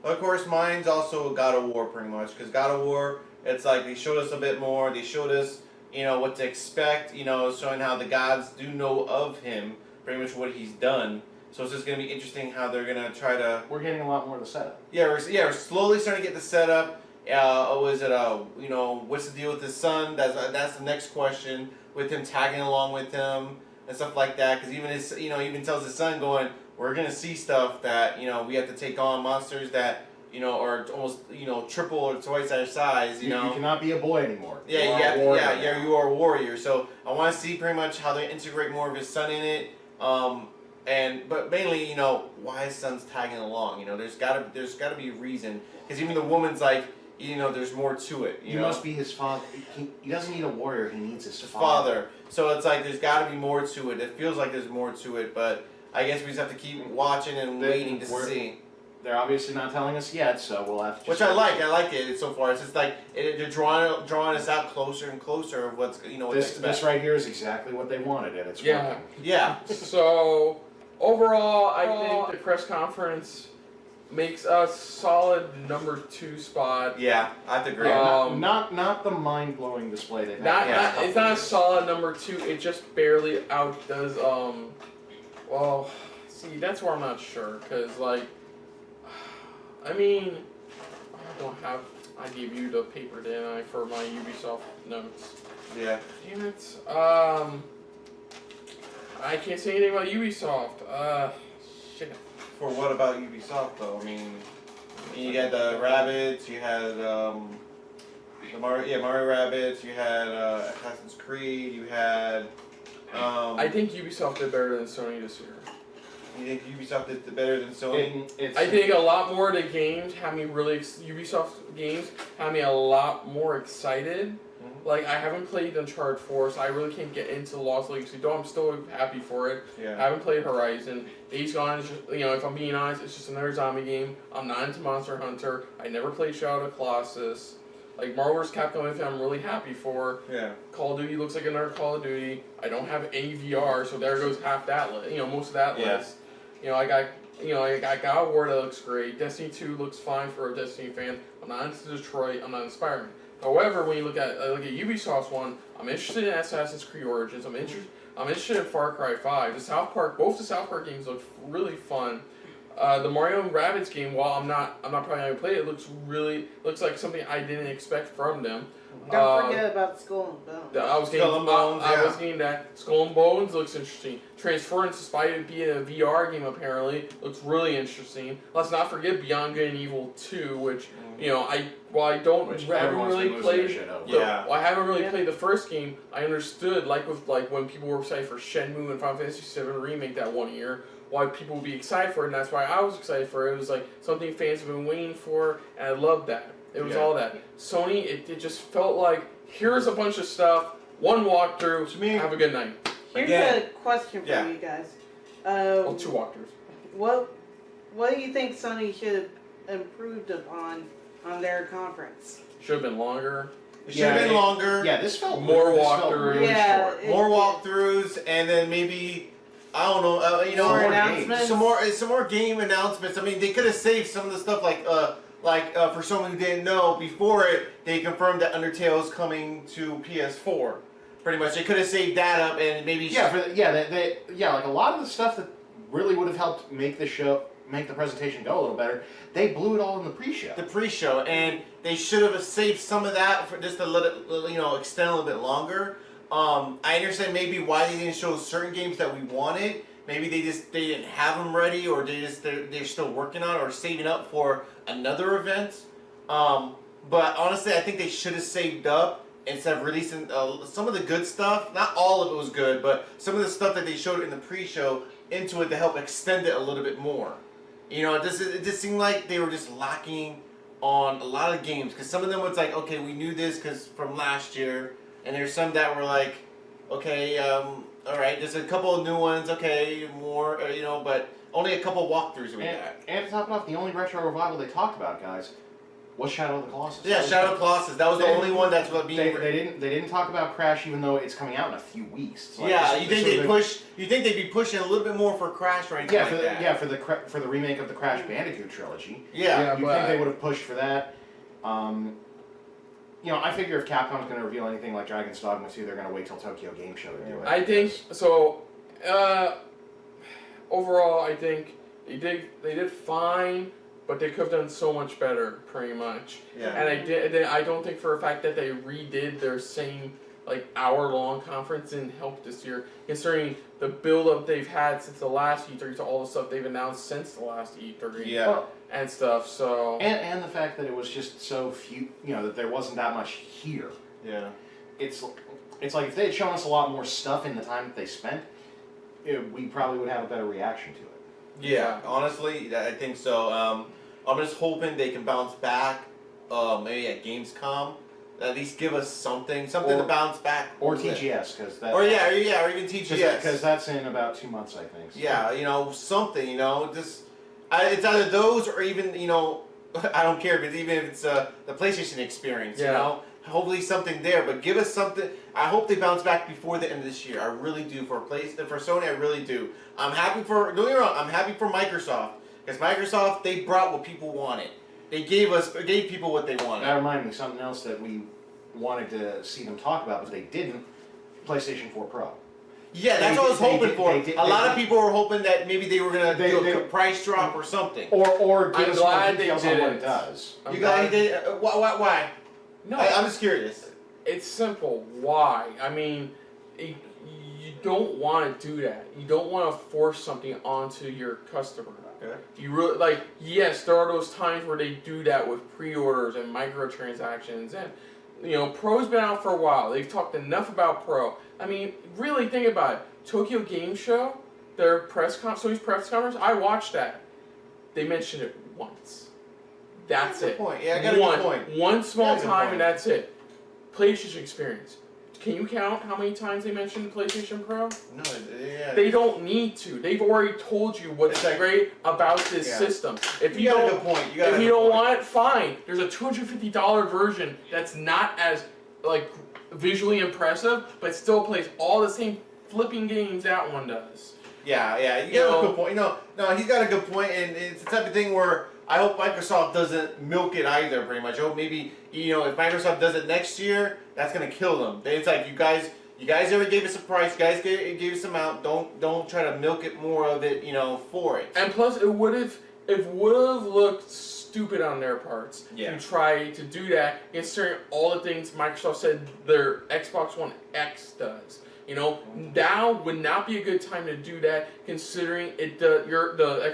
Of course, mine's also God of War pretty much, because God of War, it's like they showed us a bit more. They showed us, what to expect. Showing how the gods do know of him, pretty much what he's done. So it's just gonna be interesting how they're gonna try to. We're getting a lot more of the setup. Yeah, we're slowly starting to get the setup. What's the deal with his son? That's the next question. With him tagging along with him and stuff like that, because even tells his son, going, we're gonna see stuff that we have to take on monsters that are almost triple or twice our size. You cannot be a boy anymore. Yeah, you are a warrior. So I want to see pretty much how they integrate more of his son in it. But mainly, why his son's tagging along. There's gotta be a reason, because even the woman's like, there's more to it. He must be his father. He doesn't need a warrior. He needs his father. So it's like there's got to be more to it. It feels like there's more to it, but I guess we just have to keep watching and waiting to see. They're obviously not telling us yet, so we'll have to. Which I like. I like it so far. It's just like they're drawing us out closer and closer of what's This right here is exactly what they wanted, and it's working. Yeah. So overall, I think the press conference makes a solid number 2 spot. Yeah, I have to agree. Not the mind-blowing display they've had. It's not a solid number 2. It just barely outdoes. Well, see, that's where I'm not sure, because I gave you the paper, didn't I, for my Ubisoft notes? Yeah. Damn it. I can't say anything about Ubisoft. Shit. For what about Ubisoft though? I mean, you had the Rabbids, you had the Mario Rabbids, you had Assassin's Creed, you had. I think Ubisoft did better than Sony this year. You think Ubisoft did better than Sony? I think a lot more of the games had me Ubisoft games had me a lot more excited. Like, I haven't played Uncharted 4, so I really can't get into Lost Legacy, though I'm still happy for it. Yeah. I haven't played Horizon. Days Gone is just, if I'm being honest, it's just another zombie game. I'm not into Monster Hunter. I never played Shadow of the Colossus. Like, Marvel vs. Capcom Infinite, I'm really happy for. Yeah. Call of Duty looks like another Call of Duty. I don't have any VR, so there goes half that list, most of that list. I got God of War that looks great. Destiny 2 looks fine for a Destiny fan. I'm not into Detroit. I'm not into Spider-Man. However, when you look at Ubisoft's one, I'm interested in Assassin's Creed Origins. I'm interested in Far Cry 5. Both the South Park games look really fun. The Mario and Rabbids game, while I'm not probably gonna play it, looks like something I didn't expect from them. Don't forget about Skull and Bones. I was getting that. Skull and Bones looks interesting. Transference, despite it being a VR game, apparently looks really interesting. Let's not forget Beyond Good and Evil 2, which I haven't really played the first game. I understood, when people were excited for Shenmue and Final Fantasy VII Remake that one year, why people would be excited for it, and that's why I was excited for it. It was like something fans have been waiting for, and I loved that. It was all that. Sony, it just felt like, here's a bunch of stuff, one walkthrough, have a good night. Here's a question for you guys. 2 walkthroughs. What do you think Sony should have improved upon on their conference? Should have been longer. It should have been longer. Yeah, this felt more this walkthroughs. Felt really short. More walkthroughs, and then maybe I don't know. You know, More announcements? some more game announcements. I mean, they could have saved some of the stuff like for someone who didn't know before it, they confirmed that Undertale is coming to PS4. Pretty much, they could have saved that up and maybe like a lot of the stuff that really would have helped make the presentation go a little better. They blew it all in the pre-show. The pre-show, and they should have saved some of that for just to let it, extend a little bit longer. I understand maybe why they didn't show certain games that we wanted. Maybe they didn't have them ready, or they're still working on it or saving up for another event. But honestly, I think they should have saved up instead of releasing some of the good stuff. Not all of it was good, but some of the stuff that they showed in the pre-show into it to help extend it a little bit more. It just seemed like they were just lacking on a lot of games, because some of them was like, okay, we knew this because from last year, and there's some that were like, okay, all right, there's a couple of new ones, okay, more, but only a couple walkthroughs we got. And to top it off, the only retro revival they talked about, guys, was Shadow of the Colossus. Yeah, Shadow of the Colossus. That was the only one that's going to be. They didn't talk about Crash, even though it's coming out in a few weeks. Like, yeah, you think they'd be pushing a little bit more for Crash right now? For the remake of the Crash Bandicoot trilogy. Yeah, you think they would have pushed for that? I figure if Capcom's going to reveal anything like Dragon's Dogma 2, they're going to wait till Tokyo Game Show to do it. I think so. Overall, I think they did fine. But they could have done so much better, pretty much. Yeah. And I don't think for a fact that they redid their same hour-long conference didn't help this year, considering the build-up they've had since the last E3 to all the stuff they've announced since the last E3. Yeah. And stuff. So. And the fact that it was just so few, that there wasn't that much here. Yeah. It's like if they had shown us a lot more stuff in the time that they spent, we probably would have a better reaction to it. Yeah, honestly, I think so. I'm just hoping they can bounce back, maybe at Gamescom. At least give us something to bounce back. Or TGS, because that. Or even TGS. Because that's in about 2 months, I think. So. Yeah, something. Just it's either those or even I don't care if it's the PlayStation experience. Yeah. Hopefully something there, but give us something. I hope they bounce back before the end of this year. I really do. For Sony, I really do. I'm happy for. Don't get me wrong. I'm happy for Microsoft, because Microsoft, they brought what people wanted. They gave people what they wanted. That reminded me of something else that we wanted to see them talk about, but they didn't. PlayStation 4 Pro. Yeah, that's what I was hoping for. A lot of people were hoping that maybe they were gonna do a price drop or something. Or give I'm us glad more details they on did what it. it does. You guys did. Why? No, I'm just curious. It's simple. Why? I mean, you don't want to do that. You don't want to force something onto your customer. Okay. You really yes, there are those times where they do that with pre-orders and microtransactions, and Pro's been out for a while. They've talked enough about Pro. I mean, really think about it. Tokyo Game Show, Sony's press conference. I watched that. They mentioned it once. That's it. Point. Yeah, I got a good point. One small time, and that's it. PlayStation experience. Can you count how many times they mentioned the PlayStation Pro? No, yeah. They don't need to. They've already told you what's great about this system. If you got a good point. If you don't want it, fine. There's a $250 version that's not as visually impressive, but still plays all the same flipping games that one does. Yeah. You got a good point. No, he's got a good point, and it's the type of thing where I hope Microsoft doesn't milk it either. Pretty much. I hope maybe if Microsoft does it next year, that's gonna kill them. It's like you guys ever gave us a price. You guys gave us an amount. Don't try to milk it more of it. For it. And plus, it would have looked stupid on their parts to try to do that, considering all the things Microsoft said their Xbox One X does. Now would not be a good time to do that, considering the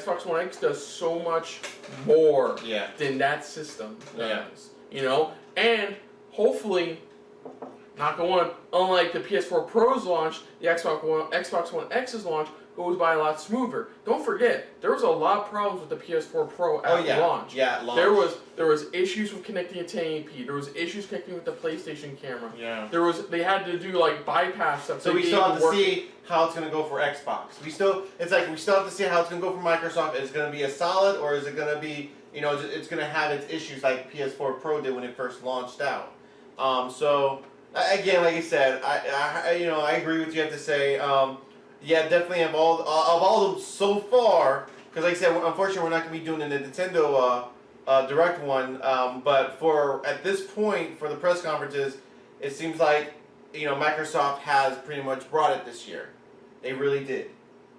Xbox One X does so much more than that system does. And hopefully, knock on wood, unlike the PS4 Pro's launch, the Xbox One X's launch goes by a lot smoother. Don't forget, there was a lot of problems with the PS4 Pro at launch. Yeah, at launch. There was issues with connecting to 1080p. There was issues connecting with the PlayStation camera. Yeah. They had to do bypass stuff. So we still have to see how it's gonna go for Xbox. We still have to see how it's gonna go for Microsoft. Is it gonna be a solid, or is it gonna be it's gonna have its issues like PS4 Pro did when it first launched out. So again, like I said, I agree with you. Have to say. Yeah, definitely of all of them so far. Because like I said, unfortunately, we're not going to be doing the Nintendo Direct one. But at this point, for the press conferences, it seems like Microsoft has pretty much brought it this year. They really did.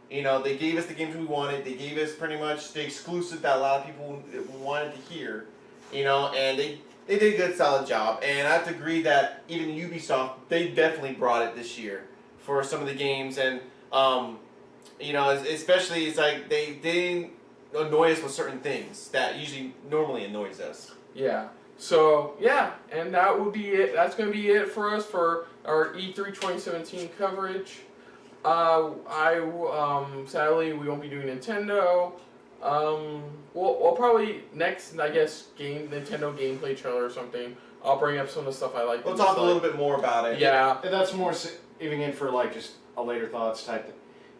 They gave us the games we wanted. They gave us pretty much the exclusive that a lot of people wanted to hear. And they did a good, solid job. And I have to agree that even Ubisoft, they definitely brought it this year for some of the games. And especially it's like they didn't annoy us with certain things that normally annoys us. Yeah. So yeah, and that will be it. That's going to be it for us for our E3 2017 coverage. Sadly we won't be doing Nintendo. We'll probably next, I guess, Nintendo gameplay trailer or something. I'll bring up some of the stuff I like. We'll talk a little bit more about it. Yeah. And that's more saving in for like just a later thoughts type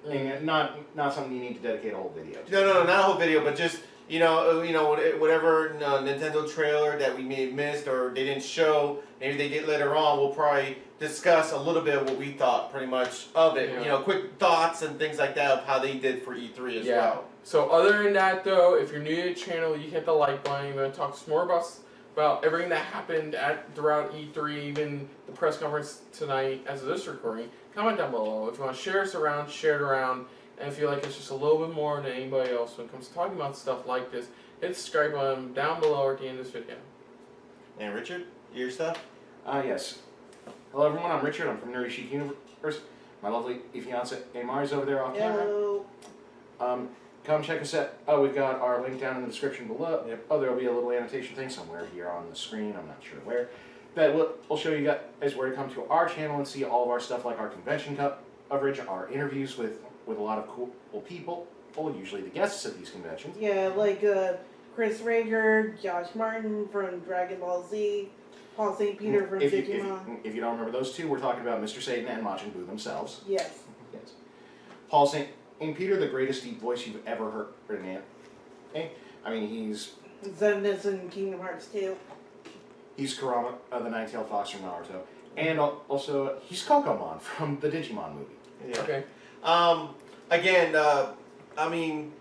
thing. Not something you need to dedicate a whole video to. No, not a whole video, but just whatever Nintendo trailer that we may have missed or they didn't show, maybe they get later on. We'll probably discuss a little bit of what we thought pretty much of it. Yeah. Quick thoughts and things like that of how they did for E3 as well. So other than that though, if you're new to the channel, you hit the like button. We're going to talk some more about everything that happened throughout E3, even the press conference tonight as of this recording. Comment down below. If you want to share us around, share it around. And if you like us just a little bit more than anybody else when it comes to talking about stuff like this, hit the subscribe button down below or at the end of this video. And Richard, your stuff? Yes. Hello everyone, I'm Richard. I'm from Nerdy Chic Universe. My lovely fiance Amar is over there off camera. Come check us out. We've got our link down in the description below. Yep. There will be a little annotation thing somewhere here on the screen. I'm not sure where. That will show you guys where to come to our channel and see all of our stuff like our convention coverage, our interviews with a lot of cool people, usually the guests at these conventions. Yeah, like Chris Rager, Josh Martin from Dragon Ball Z, Paul St. Peter from Digimon. If you don't remember those two, we're talking about Mr. Satan and Majin Buu themselves. Yes. Yes. Paul St. Peter, the greatest deep voice you've ever heard in anime. I mean, he's Zeniths in Kingdom Hearts 2. He's Kurama, the Nine-Tailed Fox from Naruto. And also, he's Kokomon from the Digimon movie. Yeah. Okay. Again, I mean,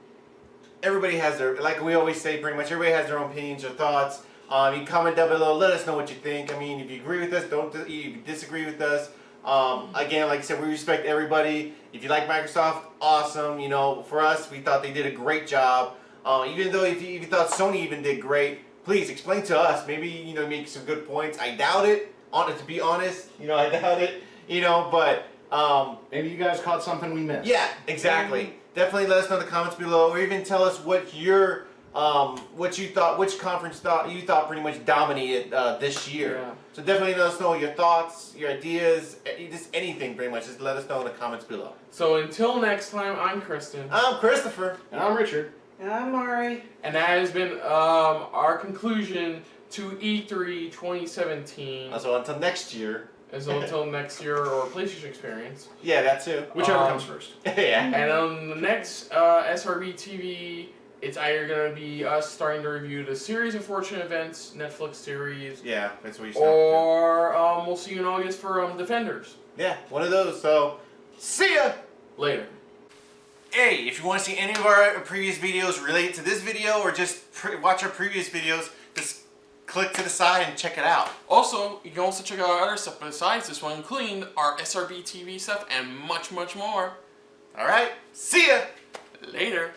everybody has like we always say, pretty much everybody has their own opinions or thoughts. You comment down below, let us know what you think. I mean, if you agree with us, if you disagree with us. Again, like I said, we respect everybody. If you like Microsoft, awesome. For us, we thought they did a great job. Even though if you thought Sony even did great, please explain to us. Maybe, make some good points. I doubt it. To be honest, I doubt it. But maybe you guys caught something we missed. Yeah, exactly. Definitely let us know in the comments below, or even tell us what you thought, which conference you thought pretty much dominated this year. Yeah. So definitely let us know your thoughts, your ideas, just anything pretty much. Just let us know in the comments below. So until next time, I'm Kristen. I'm Christopher. And I'm Richard. And I'm Mari. And that has been our conclusion to E3 2017. So until next year. Until next year or PlayStation Experience. Yeah, that too. Whichever comes first. Yeah. And on the next SRBTV, it's either going to be us starting to review the Series of Fortune Events Netflix series. Yeah, that's what you said. Or we'll see you in August for Defenders. Yeah, one of those. So, see ya! Later. Hey, if you want to see any of our previous videos related to this video or just watch our previous videos, just click to the side and check it out. Also, you can also check out our other stuff besides this one, including our SRBTV stuff and much, much more. Alright, see ya! Later.